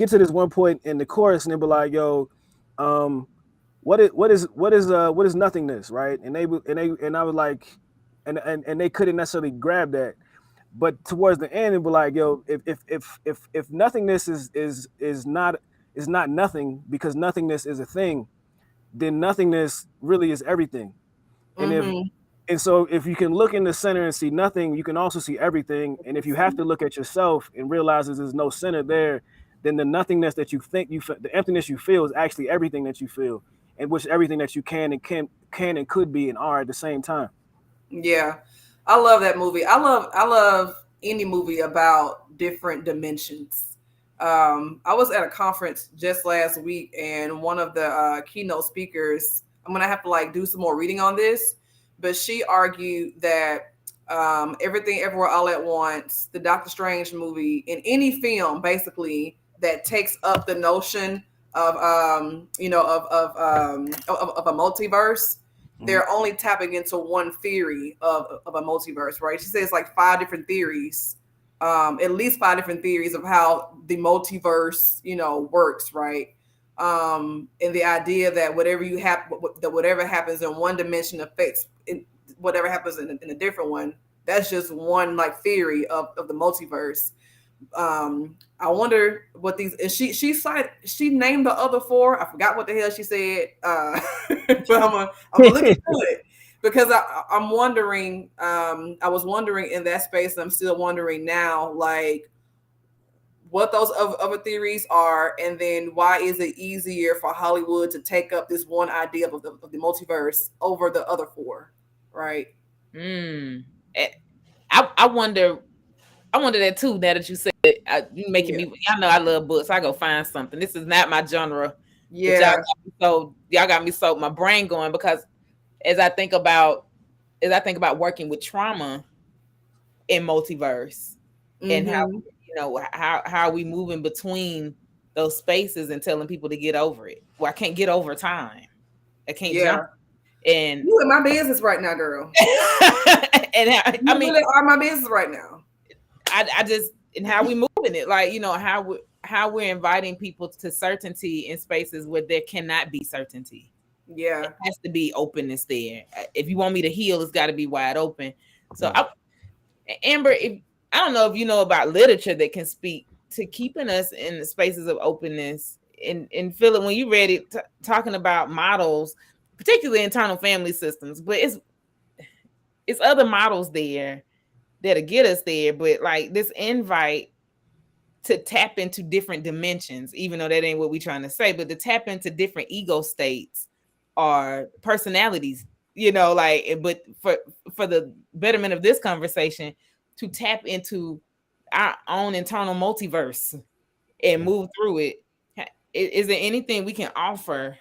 to this one point in the course and they be like, yo, um, what is nothingness, right? And I was like, and they couldn't necessarily grab that. But towards the end, it be like, yo, if nothingness is not nothing, because nothingness is a thing, then nothingness really is everything. And if Mm-hmm. and so if you can look in the center and see nothing, you can also see everything. And if you have to look at yourself and realize that there's no center there, then the nothingness that you think the emptiness you feel is actually everything that you feel, and which everything that you can and could be and are at the same time. Yeah, I love that movie. I love any movie about different dimensions. I was at a conference just last week, and one of the keynote speakers, I'm gonna have to like do some more reading on this, but she argued that Everything Everywhere All at Once, the Doctor Strange movie, in any film basically that takes up the notion of of a multiverse, Mhm. they're only tapping into one theory of a multiverse, right? She says like five different theories, at least five different theories of how the multiverse, works, right? And the idea that whatever happens in one dimension affects whatever happens in a different one. That's just one like theory of the multiverse. I wonder what these. And she named the other four. I forgot what the hell she said. But I'm gonna look into it because I'm wondering. I was wondering in that space, and I'm still wondering now, like what those other theories are, and then why is it easier for Hollywood to take up this one idea of the multiverse over the other four, right? Mm. Eh, I wonder. I wonder that too. Now that you said it, you making Yeah, me. Y'all know I love books. I go find something. This is not my genre, but yeah. y'all got me so my brain going because as I think about working with trauma in multiverse and how Mm-hmm. how are we moving between those spaces and telling people to get over it. Well, I can't get over time. I can't jump Yeah. and You in my business right now, girl. and I You mean really are my business right now. I just and how we moving it, like how we're inviting people to certainty in spaces where there cannot be certainty. It Yeah. has to be openness there. If you want me to heal, it's got to be wide open. So, Right. Amber, if I don't know if you know about literature that can speak to keeping us in the spaces of openness. And Phillip, when you read it, talking about models, particularly internal family systems, but it's other models there that'll get us there. But like this invite to tap into different dimensions, even though that ain't what we're trying to say, but to tap into different ego states or personalities, like, but for the betterment of this conversation, to tap into our own internal multiverse and move through it. Is there anything we can offer?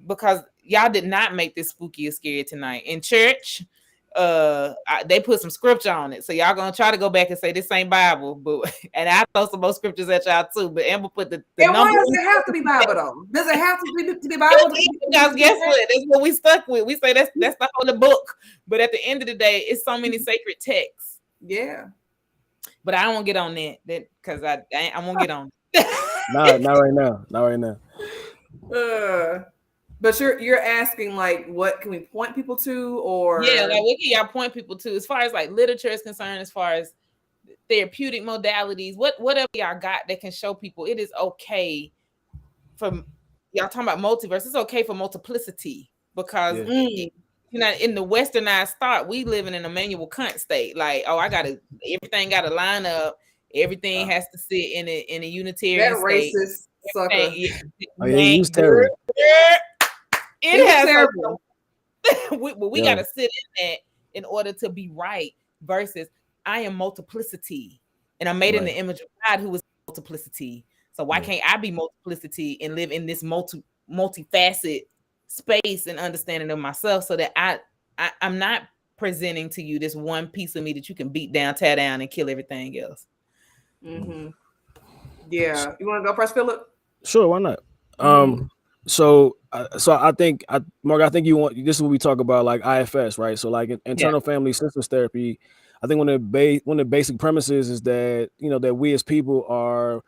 Because y'all did not make this spooky or scary tonight in church. They put some scripture on it, so y'all gonna try to go back and say this ain't Bible, but and I throw some more scriptures at y'all too. But Amber put the And why number does one it have to be Bible though? Does it have to be Bible because to be guess that? what? That's what we stuck with. We say that's the whole book, but at the end of the day, it's so many sacred texts. Yeah. But I don't want to get on that because I won't get on. Not right now. Not right now. Uh, but you're asking like what can we point people to Yeah, or like what can y'all point people to as far as like literature is concerned, as far as therapeutic modalities, whatever y'all got that can show people it is okay for y'all talking about multiverse. It's okay for multiplicity because Yeah. mm, in the westernized thought, we living in a manual Kant state. Like, oh, everything gotta line up, everything has to sit in a that Unitarian state. racist sucker? Oh yeah, he Man, was girl, terrible. He it was has her. terrible. we got Yo. to sit in that in order to be right versus I am multiplicity and I'm made in Right. the image of God who is multiplicity. So why Yeah. can't I be multiplicity and live in this multifaceted space and understanding of myself so that I'm not presenting to you this one piece of me that you can beat down, tear down, and kill everything else. Mm-hmm. Yeah. You want to go first, Phillip? Sure, why not? Mm-hmm. So I think Mark, I think you want this is what we talk about like IFS, right? So like Yeah. internal family systems therapy. I think one of the basic premises is that that we as people are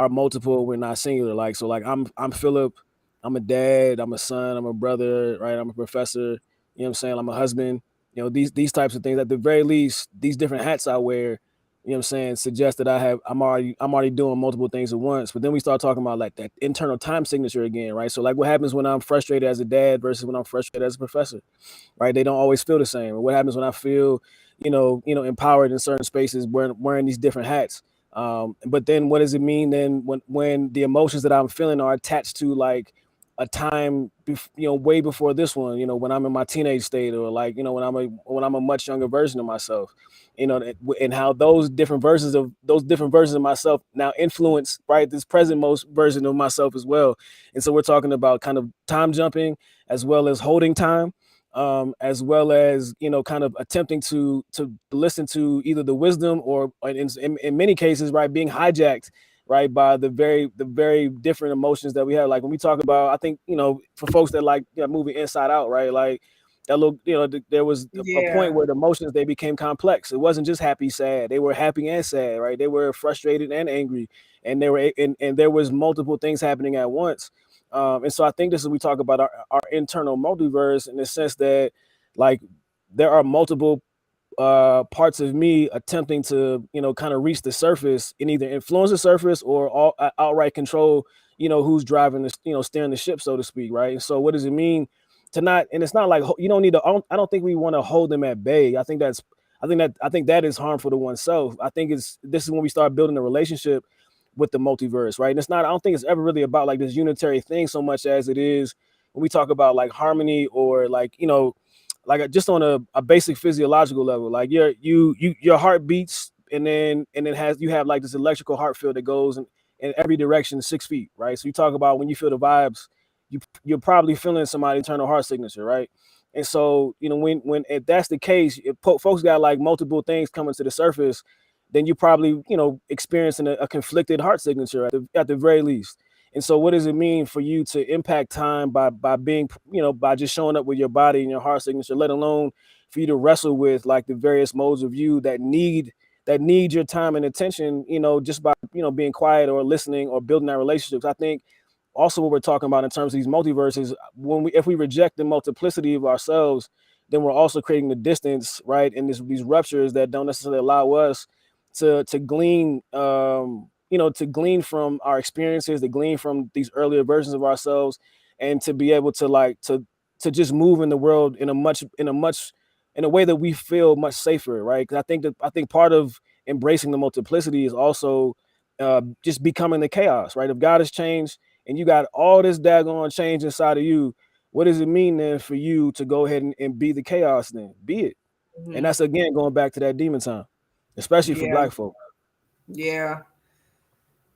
multiple, we're not singular. Like so, like I'm Phillip, I'm a dad, I'm a son, I'm a brother, right? I'm a professor. You know what I'm saying? I'm a husband. These types of things. At the very least, these different hats I wear you know what I'm saying, suggests that I'm already doing multiple things at once. But then we start talking about like that internal time signature again, right? So like what happens when I'm frustrated as a dad versus when I'm frustrated as a professor, right? They don't always feel the same. What happens when I feel, empowered in certain spaces, wearing these different hats? But then what does it mean then when the emotions that I'm feeling are attached to like a time, way before this one, when I'm in my teenage state, or like, when I'm a much younger version of myself, and how those different versions of myself now influence, right, this present most version of myself as well. And so we're talking about kind of time jumping as well as holding time, as well as kind of attempting to listen to either the wisdom or in many cases, right, being hijacked, right, by the very different emotions that we have. Like when we talk about, I think for folks that like movie Inside Out, right, like that little, there was a point Yeah. where the emotions, they became complex. It wasn't just happy, sad. They were happy and sad, right? They were frustrated and angry, and and there was multiple things happening at once. And so I think this is, we talk about our internal multiverse, in the sense that like there are multiple parts of me attempting to kind of reach the surface and either influence the surface or outright control who's driving this, steering the ship, so to speak, right? And so what does it mean to not, and it's not like you don't need to, I don't think we want to hold them at bay. I think that is harmful to oneself. I think this is when we start building a relationship with the multiverse, right? And it's not, I don't think it's ever really about like this unitary thing so much as it is when we talk about like harmony, or like like just on a basic physiological level, like your heart beats, and then has you have like this electrical heart field that goes in every direction 6 feet, right? So you talk about when you feel the vibes, you're probably feeling somebody's internal heart signature, right? And so when if that's the case, if folks got like multiple things coming to the surface, then you probably experiencing a conflicted heart signature at the very least. And so what does it mean for you to impact time by being, by just showing up with your body and your heart signature, let alone for you to wrestle with like the various modes of you that need your time and attention, just by being quiet or listening or building that relationships. I think also what we're talking about in terms of these multiverses, if we reject the multiplicity of ourselves, then we're also creating the distance, right? And these ruptures that don't necessarily allow us to glean, to glean from our experiences, to glean from these earlier versions of ourselves, and to be able to like to just move in the world in a way that we feel much safer, right? Because I think part of embracing the multiplicity is also just becoming the chaos, right? If God has changed and you got all this daggone change inside of you, what does it mean then for you to go ahead and be the chaos? Then be it. And Hmm. that's again going back to that demon time, especially for Yeah. black folk. Yeah.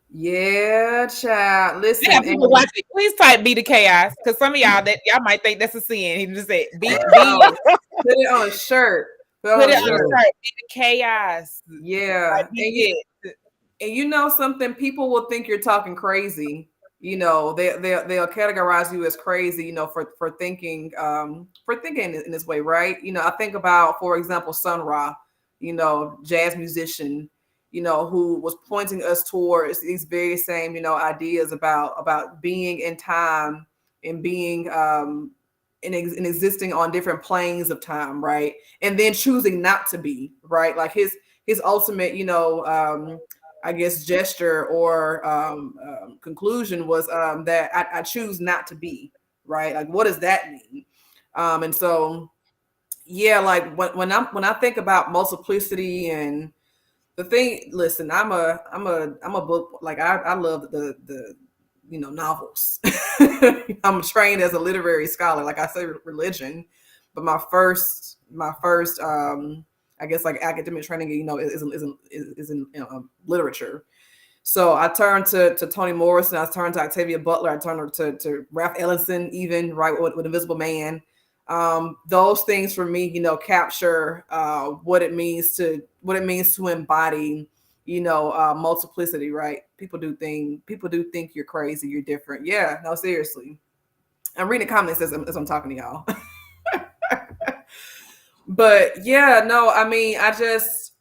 Yeah, child. I got Listen, people and watching. Please type "be the chaos" because some of y'all might think that's a sin. He just said "be oh, put it on a shirt. Put it put on a it on a shirt. Word. shirt. Be the chaos." Yeah. Like be it. And you know something, people will think you're talking crazy. They'll categorize you as crazy, for thinking in this way, right? I think about, for example, Sun Ra, jazz musician, who was pointing us towards these very same, ideas about being in time and being and existing on different planes of time, right? And then choosing not to be, right? Like his ultimate, I guess gesture or conclusion was that I choose not to be, right? Like, what does that mean? And so, yeah, like when I think about multiplicity and the thing, listen, I'm a book, like I love the novels. I'm trained as a literary scholar, like I say, religion, but my first I guess like academic training, is in literature. So I turned to Toni Morrison, I turned to Octavia Butler, I turned to Ralph Ellison, even right with Invisible Man. Those things for me, capture what it means to embody, multiplicity, right? People do think you're crazy, you're different. Yeah, no, seriously. I'm reading the comments as I'm talking to y'all. But yeah, no, I mean, I just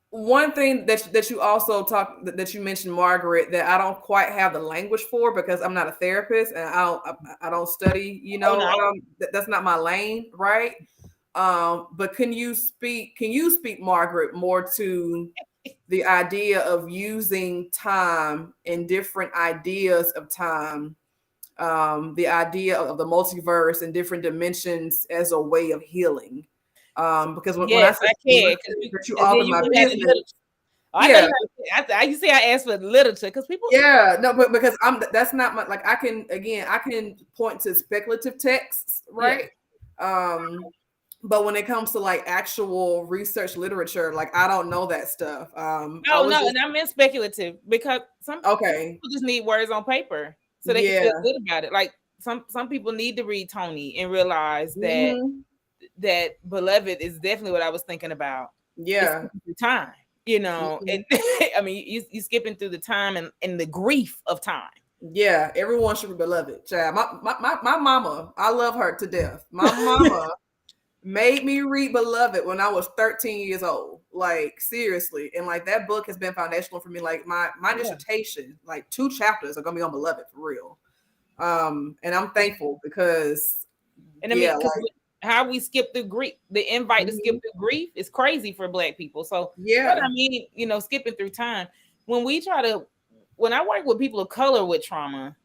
one thing that you also that you mentioned, Margaret, that I don't quite have the language for because I'm not a therapist and I don't study, Oh no. that's not my lane, right? But can you speak, Margaret, more to the idea of using time and different ideas of time, the idea of the multiverse and different dimensions as a way of healing? Because when I Yes, said I can. Because that you and then offer you my went down to business, literature. Oh, I thought yeah, you. You say I asked for literature because people. yeah, no, but because that's not my, like, I can point to speculative texts, Yeah. right? Um, but when it comes to like actual research literature, like I don't know that stuff. I No, was no, just and I meant speculative because some okay. people just need words on paper so they can Yeah. feel good about it. Like some people need to read Tony and realize that Hmm. beloved is definitely what I was thinking about. It's Yeah. skipping through time, you know, and Mhm. I mean you skipping through the time and the grief of time. Yeah. Everyone should be beloved. Child. My mama, I love her to death. My mama made me read Beloved when I was 13 years old. Like seriously. And like that book has been foundational for me. Like my Yeah. dissertation, like 2 chapters are gonna be on Beloved for real. And I'm thankful because And I yeah, mean, because like how we skip through grief, the invite to skip mhm, through grief is crazy for Black people. So what I yeah. mean, skipping through time. When we try to, when I work with people of color with trauma,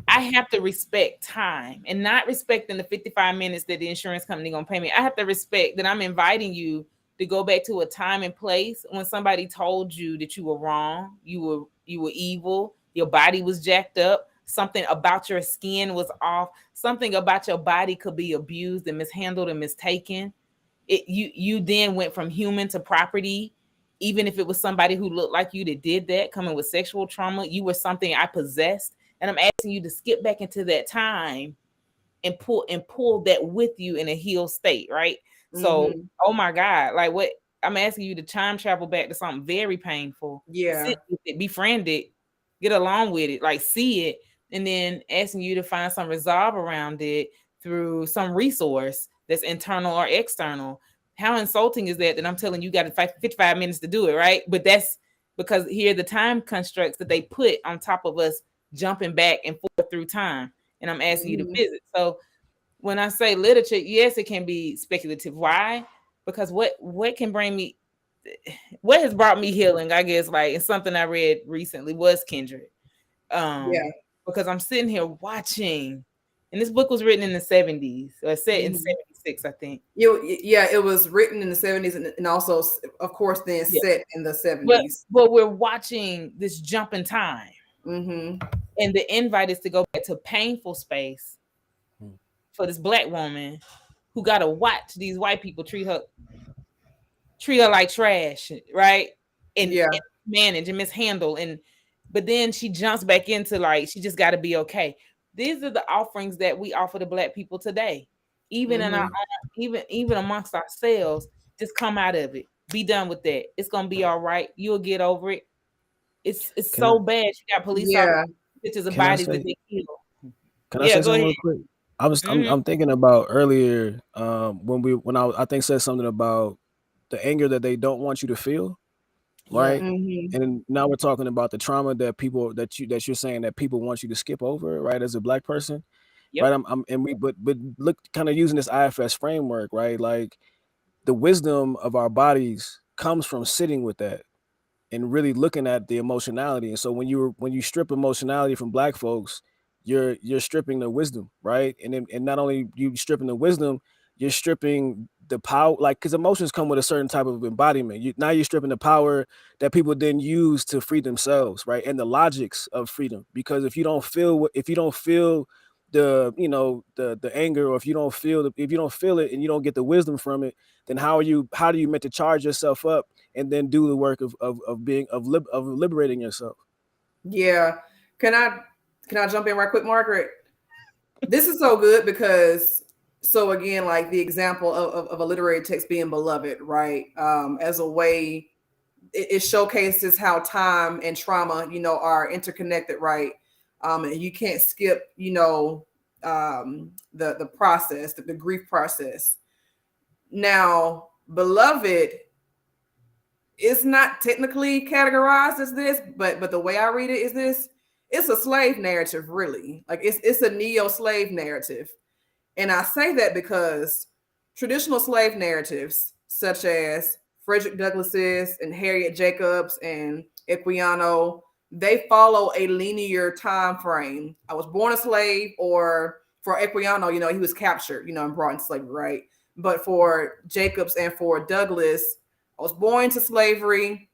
I have to respect time and not respecting the 55 minutes that the insurance company gonna pay me. I have to respect that I'm inviting you to go back to a time and place when somebody told you that you were wrong, you were evil, your body was jacked up, something about your skin was off, something about your body could be abused and mishandled and mistaken. You then went from human to property. Even if it was somebody who looked like you that did that, coming with sexual trauma, you were something I possessed, and I'm asking you to skip back into that time and pull that with you in a healed state, right? So, Hmm. oh my God, like what I'm asking you to time travel back to something very painful, Yeah. sit with it, befriend it, get along with it, like see it, and then asking you to find some resolve around it through some resource that's internal or external. How insulting is that I'm telling you, got 55 minutes to do it, right? But that's because here are the time constructs that they put on top of us jumping back and forth through time. And I'm asking you to Hmm. visit. So when I say literature, yes, it can be speculative. Why? Because what can bring me, what has brought me healing, I guess, like, and something I read recently was Kindred. Yeah. Because I'm sitting here watching, and this book was written in the 70s, or set in Hmm. 76, I think. Yeah, it was written in the 70s and also, of course, then Yeah. set in the But 70s. but we're watching this jump in time. Hmm. And the invite is to go back to painful space Hmm. for this Black woman who gotta watch these white people treat her like trash, right? Yeah. And manage and mishandle. And but then she jumps back into, like, she just gotta be okay. These are the offerings that we offer to Black people today. Even in our Hmm. own, even amongst ourselves, just come out of it. Be done with that. It's gonna be all right. You'll get over it. It's Can I so bad. You got police officers, Yeah. pictures of can I bodies that say they kill. can I Yeah, say go something ahead. real quick? I was I'm, Mhm. I'm thinking about earlier when I think said something about the anger that they don't want you to feel, Yeah. right? Hmm. And now we're talking about the trauma that people that you're saying that people want you to skip over, right? As a Black person, right? Yep. I'm and we but look, kind of using this IFS framework, right? Like the wisdom of our bodies comes from sitting with that and really looking at the emotionality. And so when you strip emotionality from Black folks, you're stripping the wisdom, right? And not only you stripping the wisdom, you're stripping the power, like, because emotions come with a certain type of embodiment. Now you're stripping the power that people then use to free themselves, right? And the logics of freedom. Because if you don't feel the the anger, or if you don't feel it and you don't get the wisdom from it, then how do you meant to charge yourself up and then do the work of liberating yourself? Yeah. Can I can I jump in right quick, Margaret? This is so good because so again, like the example of a literary text being beloved, right? As a way it showcases how time and trauma, are interconnected, right? And you can't skip, the process, the grief process. Now, beloved is not technically categorized as this, but the way I read it is this: it's a slave narrative, really. Like it's a neo slave narrative, and I say that because traditional slave narratives, such as Frederick Douglass's and Harriet Jacobs and Equiano, they follow a linear time frame. I was born a slave, or for Equiano, he was captured, and brought into slavery, right? But for Jacobs and for Douglass, I was born into slavery.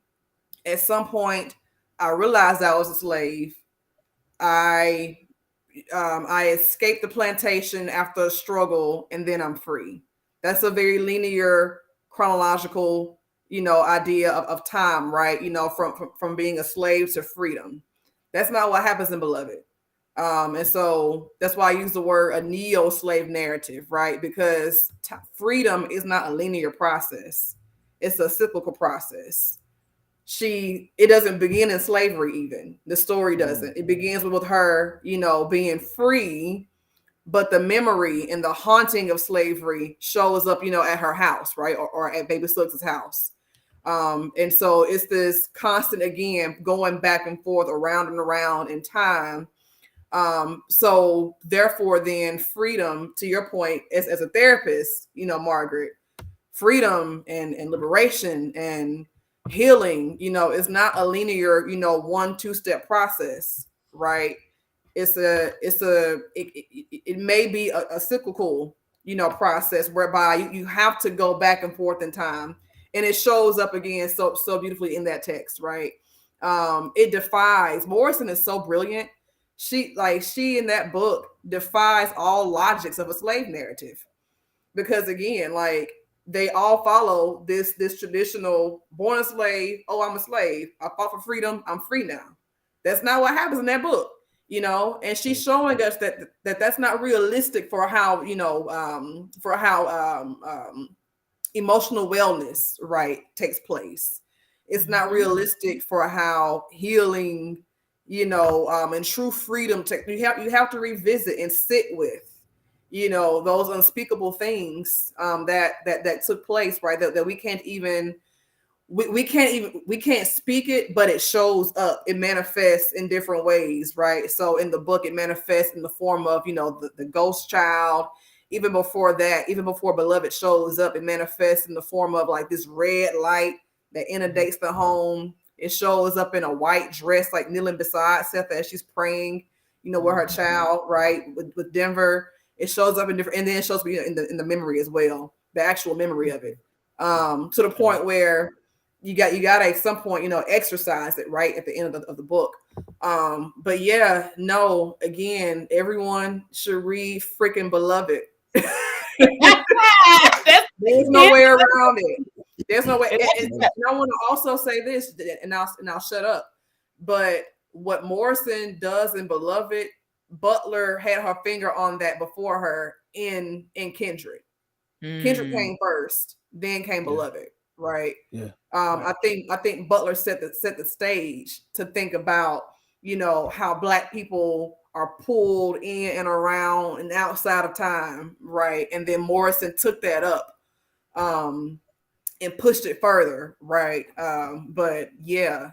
At some point, I realized I was a slave. I I escaped the plantation after a struggle, and then I'm free. That's a very linear, chronological, idea of time, right? From being a slave to freedom. That's not what happens in Beloved. And so that's why I use the word a neo-slave narrative, right? Because freedom is not a linear process; it's a cyclical process. It doesn't begin in slavery. Even the story doesn't. It begins with her, being free, but the memory and the haunting of slavery shows up, at her house, right? Or at Baby Suggs' house. And so it's this constant, again, going back and forth, around and around in time. So therefore then freedom, to your point, as a therapist, Margaret, freedom and liberation and healing, is not a linear, 1-2 step process, right? It may be a cyclical, process whereby you have to go back and forth in time. And it shows up again so beautifully in that text, right? It defies, Morrison is so brilliant. She in that book defies all logics of a slave narrative. Because again, they all follow this traditional born a slave. Oh, I'm a slave. I fought for freedom. I'm free now. That's not what happens in that book, And she's showing us that's not realistic for how emotional wellness, right, takes place. It's not realistic for how healing, and true freedom you have to revisit and sit with, those unspeakable things that took place, right? That we can't even we can't speak it, but it shows up. It manifests in different ways, right? So in the book, it manifests in the form of, the ghost child. Even before that, even before Beloved shows up, it manifests in the form of this red light that inundates the home. It shows up in a white dress, kneeling beside Seth as she's praying, with her child, right? With Denver. It shows up in different, and then it shows up in the memory as well, the actual memory of it. To the point where you got to at some point, exercise it, right, at the end of the book. But yeah, no, again, everyone should read freaking Beloved. There's no way around it. There's no way. And I want to also say this, and I'll shut up. But what Morrison does in Beloved, Butler had her finger on that before her in Kendrick. Kendrick came first, then came Beloved, right? Yeah. I think Butler set the stage to think about, how Black people are pulled in and around and outside of time, right? And then Morrison took that up and pushed it further, right? But yeah,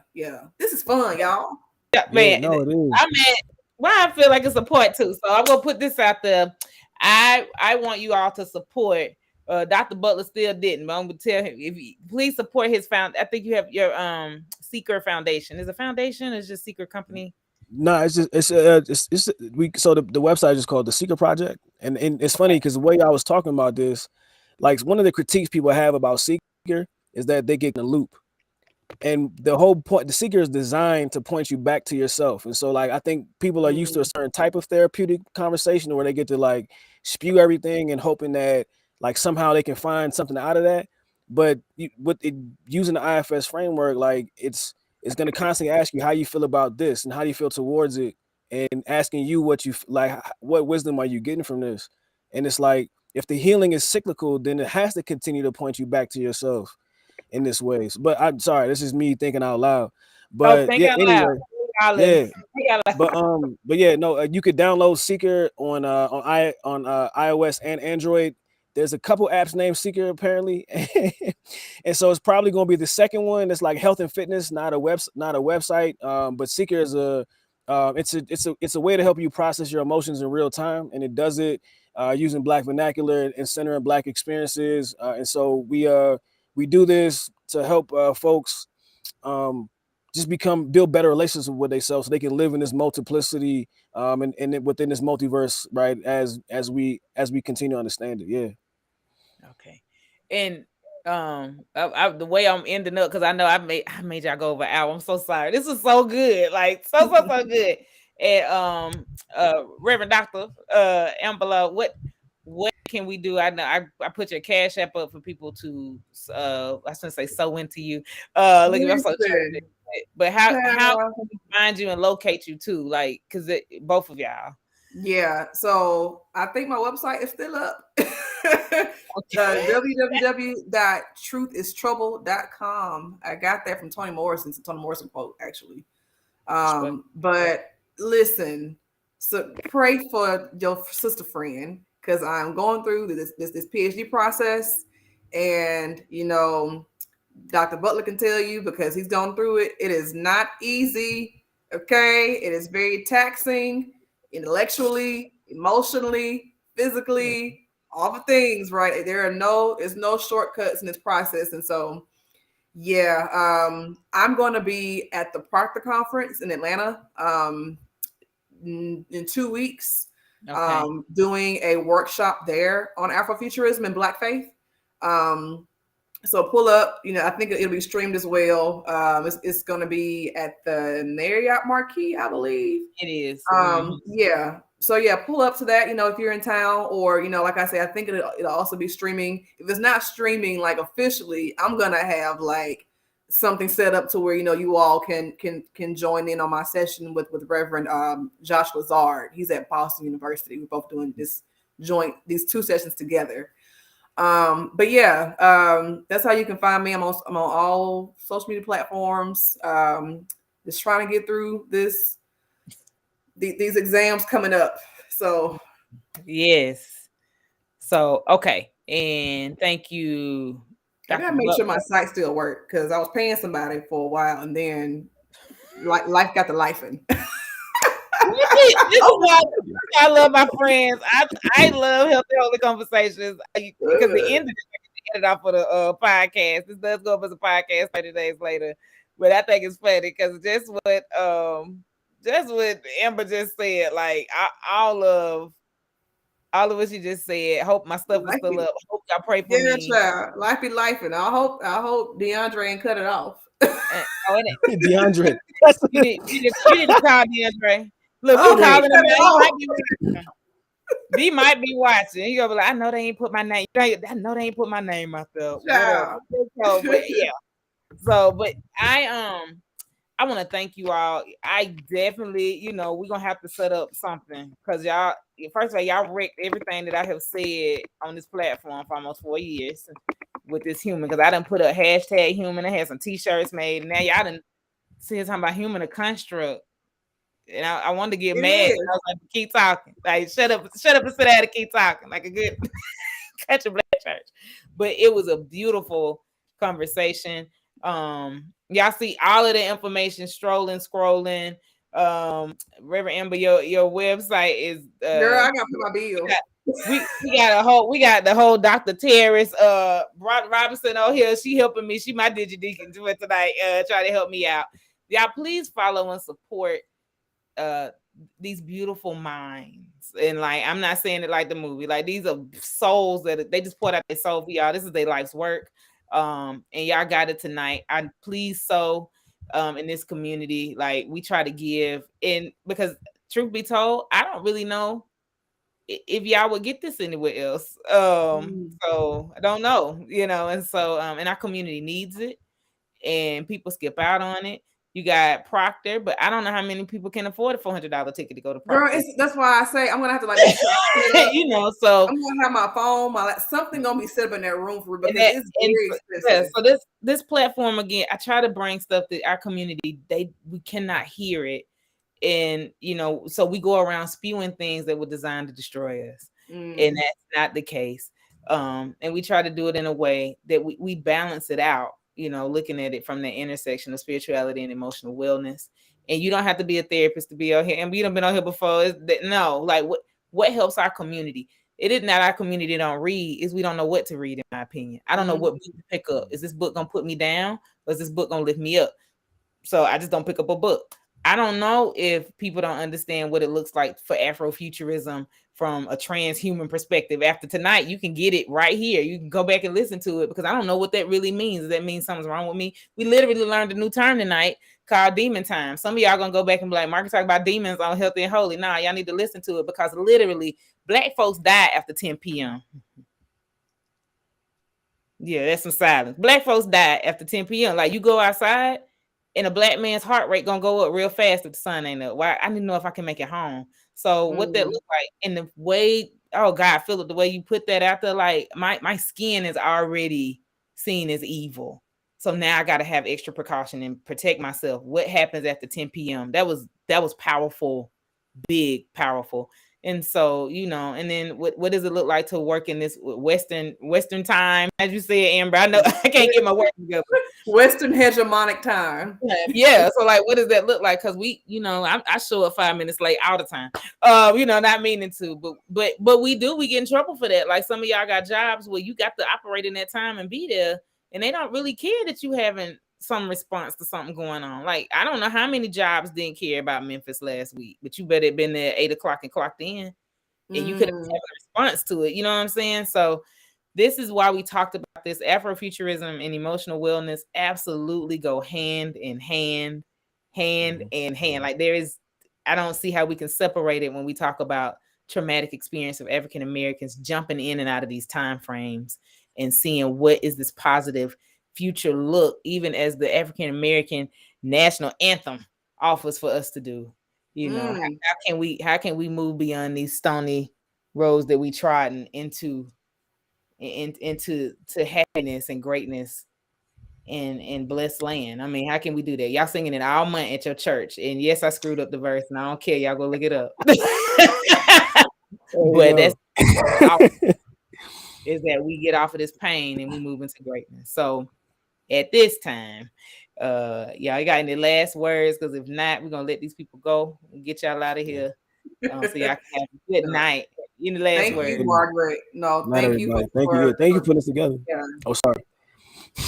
this is fun, y'all. Yeah, man. No, it is. I mean, why I feel like it's a part 2. So I'm gonna put this out there. I want you all to support. Dr. Butler still didn't, but I'm gonna tell him, if you please support his I think you have your Seeker Foundation. Is a foundation? It's just Seeker Company. No, it's the website is called the Seeker Project, and it's funny because the way I was talking about this, one of the critiques people have about Seeker is that they get in a loop, and the whole point, the Seeker is designed to point you back to yourself. And so I think people are used to a certain type of therapeutic conversation where they get to spew everything and hoping that somehow they can find something out of that. But using the IFS framework, it's going to constantly ask you how you feel about this and how do you feel towards it, and asking you what you what wisdom are you getting from this. And it's if the healing is cyclical, then it has to continue to point you back to yourself in this way. But I'm sorry, this is me thinking out loud. But anyway, but yeah, no, you could download Seeker on iOS and Android. There's a couple apps named Seeker apparently, and so it's probably going to be the second one. That's health and fitness, not a website. But Seeker is it's a way to help you process your emotions in real time, and it does it using Black vernacular and centering Black experiences. And so we do this to help folks um, just build better relationships with themselves, so they can live in this multiplicity and within this multiverse, right? As we continue to understand it. Yeah. Okay. And the way I'm ending up, because I know I made y'all go over an hour. I'm so sorry. This is so good. Like so good. And Reverend Doctor Ambala, what can we do? I know I put your cash app up for people to I was gonna say sew into you. Look, I'm so Listen, but how child. can we find you and locate you too? Like, cause both of y'all. Yeah, so I think my website is still up. Okay. www.truthistrouble.com. I got that from Toni Morrison. It's a Toni Morrison quote, actually. Respect. But listen, so pray for your sister friend because I'm going through this PhD process, and Dr. Butler can tell you because he's gone through it. It is not easy. Okay, it is very taxing intellectually, emotionally, physically, all the things. Right, there's no shortcuts in this process, and so yeah, I'm going to be at the Proctor Conference in Atlanta in 2 weeks, Okay. doing a workshop there on Afrofuturism and Black faith. So pull up, I think it'll be streamed as well. It's going to be at the Marriott Marquis, I believe. It is. Yeah. So yeah, pull up to that, if you're in town, or, like I say, I think it'll also be streaming. If it's not streaming like officially, I'm going to have like something set up to where, you all can join in on my session with Reverend Josh Lazard. He's at Boston University. We're both doing these two sessions together. But yeah, that's how you can find me. I'm on all social media platforms. Just trying to get through these exams coming up. So yes. So okay, and thank you, I Dr. gotta make sure Butler. my site still work because I was paying somebody for a while and then life got the life in. This is why I love my friends. I love healthy holy conversations because the end of it ended off for the podcast. This does go up as a podcast 30 days later, but I think it's funny because just what Amber just said, like all of what you just said. Hope my stuff is still up. Hope y'all pray for Yeah, me. child. Life be life, and I hope DeAndre ain't cut it off. DeAndre. You need to call DeAndre. Look, we Oh, he calling him cut it now. off. He might be watching. He gonna be like, I know they ain't put my name. I know they ain't put my name out there. Whatever. Child. So, but yeah. So, but I want to thank you all. I definitely, we're gonna have to set up something because y'all. First of all, y'all wrecked everything that I have said on this platform for almost 4 years with this human. Because I done put a hashtag human. I had some T-shirts made. And now y'all done see talking about human a construct. And I wanted to get It mad. is. I was like, keep talking. Like, shut up and sit down and keep talking. Like a good country black church. But it was a beautiful conversation. Y'all see all of the information scrolling. Reverend Amber, your website is Girl, I gotta pay my bill. we got the whole Dr. Terrace Robinson on here. She helping me. She my DigiDeacon do it tonight, try to help me out. Y'all please follow and support these beautiful minds. And like I'm not saying it like the movie, like these are souls that they just poured out their soul for y'all. This is their life's work. And y'all got it tonight. I please so in this community, like we try to give, and because truth be told, I don't really know if y'all would get this anywhere else. So I don't know, and so and our community needs it, and people skip out on it. You got Proctor, but I don't know how many people can afford a $400 ticket to go to Proctor. Girl, that's why I say I'm gonna have to like make sure so I'm gonna have my phone, something gonna be set up in that room for because it's very expensive. So this platform again, I try to bring stuff that our community we cannot hear it, and so we go around spewing things that were designed to destroy us, and that's not the case. And we try to do it in a way that we balance it out. Looking at it from the intersection of spirituality and emotional wellness. And you don't have to be a therapist to be out here. And we done been on here before. No, like what helps our community? It isn't that our community don't read, is we don't know what to read, in my opinion. I don't know what book to pick up. Is this book gonna put me down, or is this book gonna lift me up? So I just don't pick up a book. I don't know if people don't understand what it looks like for Afrofuturism from a transhuman perspective. After tonight, you can get it right here. You can go back and listen to it, because I don't know what that really means. Does that mean something's wrong with me? We literally learned a new term tonight called demon time. Some of y'all gonna go back and be like, Marcus talk about demons on Healthy and Holy. Nah, y'all need to listen to it, because literally Black folks die after 10 p.m. Yeah, that's some silence. Black folks die after 10 p.m. Like, you go outside and a Black man's heart rate gonna go up real fast if the sun ain't up. Why? I need to know if I can make it home. So what that look like, and the way, oh God, Phillip, the way you put that out there, like my skin is already seen as evil. So now I gotta have extra precaution and protect myself. What happens after 10 p.m.? That was powerful, big, powerful. And so, and then what does it look like to work in this Western time? As you said, Amber, I know I can't get my work together. Western hegemonic time. Yeah. So like, what does that look like? Because we, I show up 5 minutes late all the time. Not meaning to, but we get in trouble for that. Like, some of y'all got jobs where you got to operate in that time and be there, and they don't really care that you haven't some response to something going on. Like, I don't know how many jobs didn't care about Memphis last week, but you better have been there at 8 o'clock and clocked in, and you could have had a response to it. You know what I'm saying? So this is why we talked about this. Afrofuturism and emotional wellness absolutely go hand in hand, Like, I don't see how we can separate it when we talk about traumatic experience of African Americans jumping in and out of these time frames and seeing what is this positive future look, even as the African American national anthem offers for us to do. How can we move beyond these stony roads that we trodden into happiness and greatness and blessed land? I mean, how can we do that? Y'all singing it all month at your church, and yes, I screwed up the verse, and I don't care. Y'all go look it up. But that's is that we get off of this pain and we move into greatness. So at this time, y'all got any last words? Because if not, we're gonna let these people go and get y'all out of here. So y'all can have a good night. Any last words? Thank you, Margaret. No, Not thank everybody. you. Thank you. Thank you for putting this together. Yeah. Oh, sorry.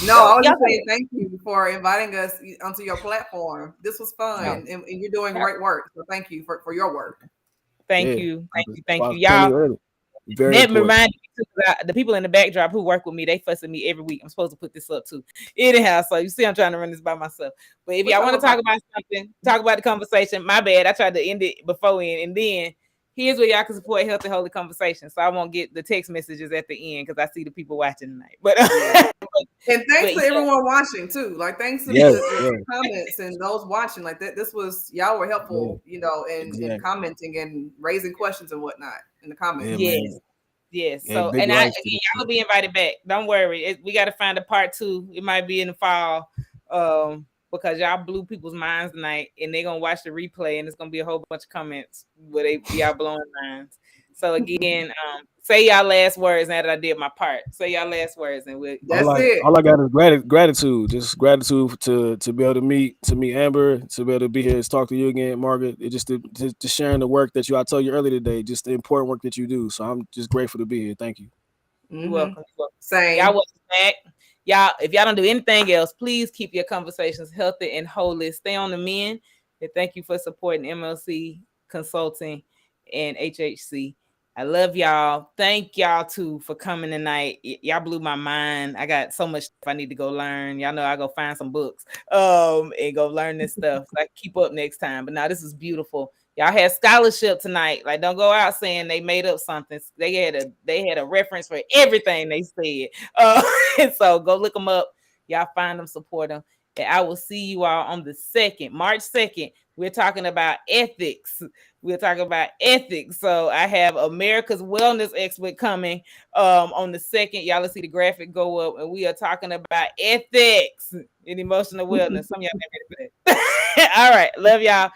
No, I was just saying thank you for inviting us onto your platform. This was fun, and you're doing great work. So thank you for your work. Thank you, y'all. That reminded me too, the people in the backdrop who work with me, they fuss at me every week. I'm supposed to put this up too. Anyhow, so you see, I'm trying to run this by myself. But if y'all want to talk about something, talk about the conversation. My bad, I tried to end it before end, and then here's where y'all can support Healthy Holy Conversation, so I won't get the text messages at the end, because I see the people watching tonight. But and thanks to everyone watching too. Like, thanks to the comments and those watching. Like that, this was, y'all were helpful, in commenting and raising questions and whatnot in the comments. Yes. So, and y'all will be invited back. Don't worry. We got to find a part 2. It might be in the fall. Because y'all blew people's minds tonight, and they're gonna watch the replay, and it's gonna be a whole bunch of comments where they be y'all blowing minds. So again, say y'all last words now that I did my part. Say y'all last words, and all I got is gratitude. Just gratitude to be able to meet Amber, to be able to be here, to talk to you again, Margaret. It just to sharing the work that I told you earlier today, just the important work that you do. So I'm just grateful to be here. Thank you. You're welcome. Same. Y'all welcome back. Y'all, if y'all don't do anything else, please keep your conversations healthy and holy. Stay on the men. And thank you for supporting MLC Consulting and HHC. I love y'all. Thank y'all too for coming tonight. Y'all blew my mind. I got so much stuff I need to go learn. Y'all know I go find some books and go learn this stuff. So I can keep up next time. But now this is beautiful. Y'all had scholarship tonight. Like, don't go out saying they made up something. They had a reference for everything they said. And so go look them up. Y'all find them, support them. And I will see you all on the 2nd, March 2nd. We're talking about ethics. So I have America's wellness expert coming on the 2nd. Y'all will see the graphic go up, and we are talking about ethics and emotional wellness. Some of y'all never heard of that. All right. Love y'all.